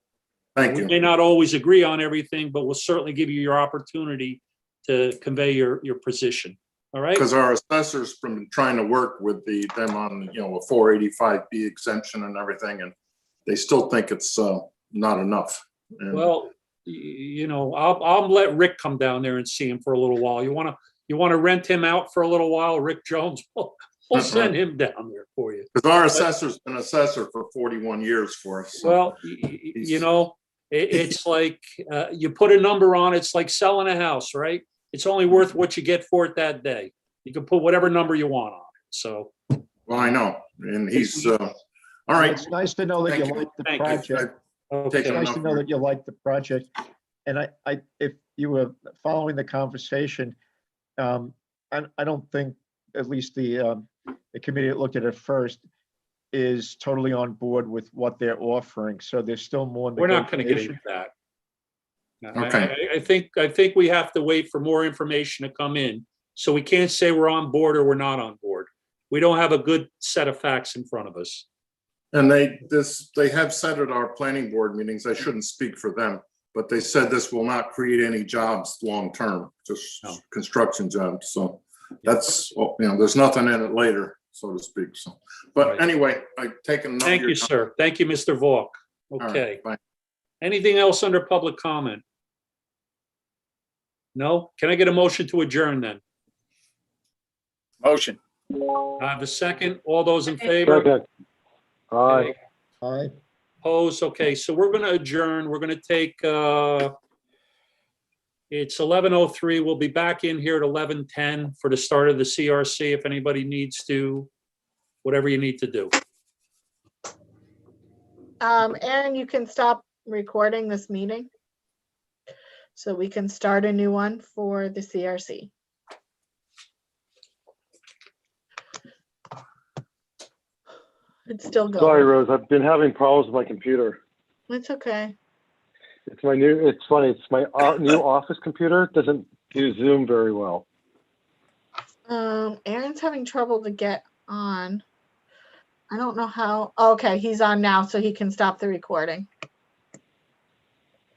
Thank we you. may not always agree on everything, but we'll certainly give you your opportunity to convey your position. All right? Because our assessors been trying to work with them on, a 485B exemption and everything, and they still think it's not enough. And Well, I'll let Rick come down there and see him for a little while. You want to rent him out for a little while, Rick Jones? We'll send him down there for you. because our assessor's been assessor for 41 years for us. So Well, it's like you put a number on it. It's like selling a house, right? It's only worth what you get for it that day. You can put whatever number you want on it. So, well, I know, and he's all right. It's nice to know that you Thank you. like the Thank you. project. It's okay. nice to know that you like the project. And if you were following the conversation, I don't think, at least the committee that looked at it first, is totally on board with what they're offering. So there's still more. We're not going to get into negotiation. that. Okay. I think we have to wait for more information to come in. So we can't say we're on board or we're not on board. We don't have a good set of facts in front of us. And they have said at our planning board meetings, I shouldn't speak for them, but they said this will not create any jobs long-term, just No. construction jobs. So that's, there's nothing in it later, so to speak. So, but Right. anyway, I've taken enough of Thank your you, time. sir. Thank you, Mr. Vaughn. All right, Okay. bye. Anything else under public comment? No? Can I get a motion to adjourn then? Motion. I have a second. All those in favor? Second. Aye. Aye. Opposed? Okay, so we're going to adjourn. We're going to take, it's 11:03. We'll be back in here at 11:10 for the start of the CRC if anybody needs to, whatever you need to do. Aaron, you can stop recording this meeting. So we can start a new one for the CRC. It's still Sorry, going. Rose, I've been having problems with my computer. It's okay. It's funny, it's my new office computer, doesn't do Zoom very well. Aaron's having trouble to get on. I don't know how. Okay, he's on now, so he can stop the recording.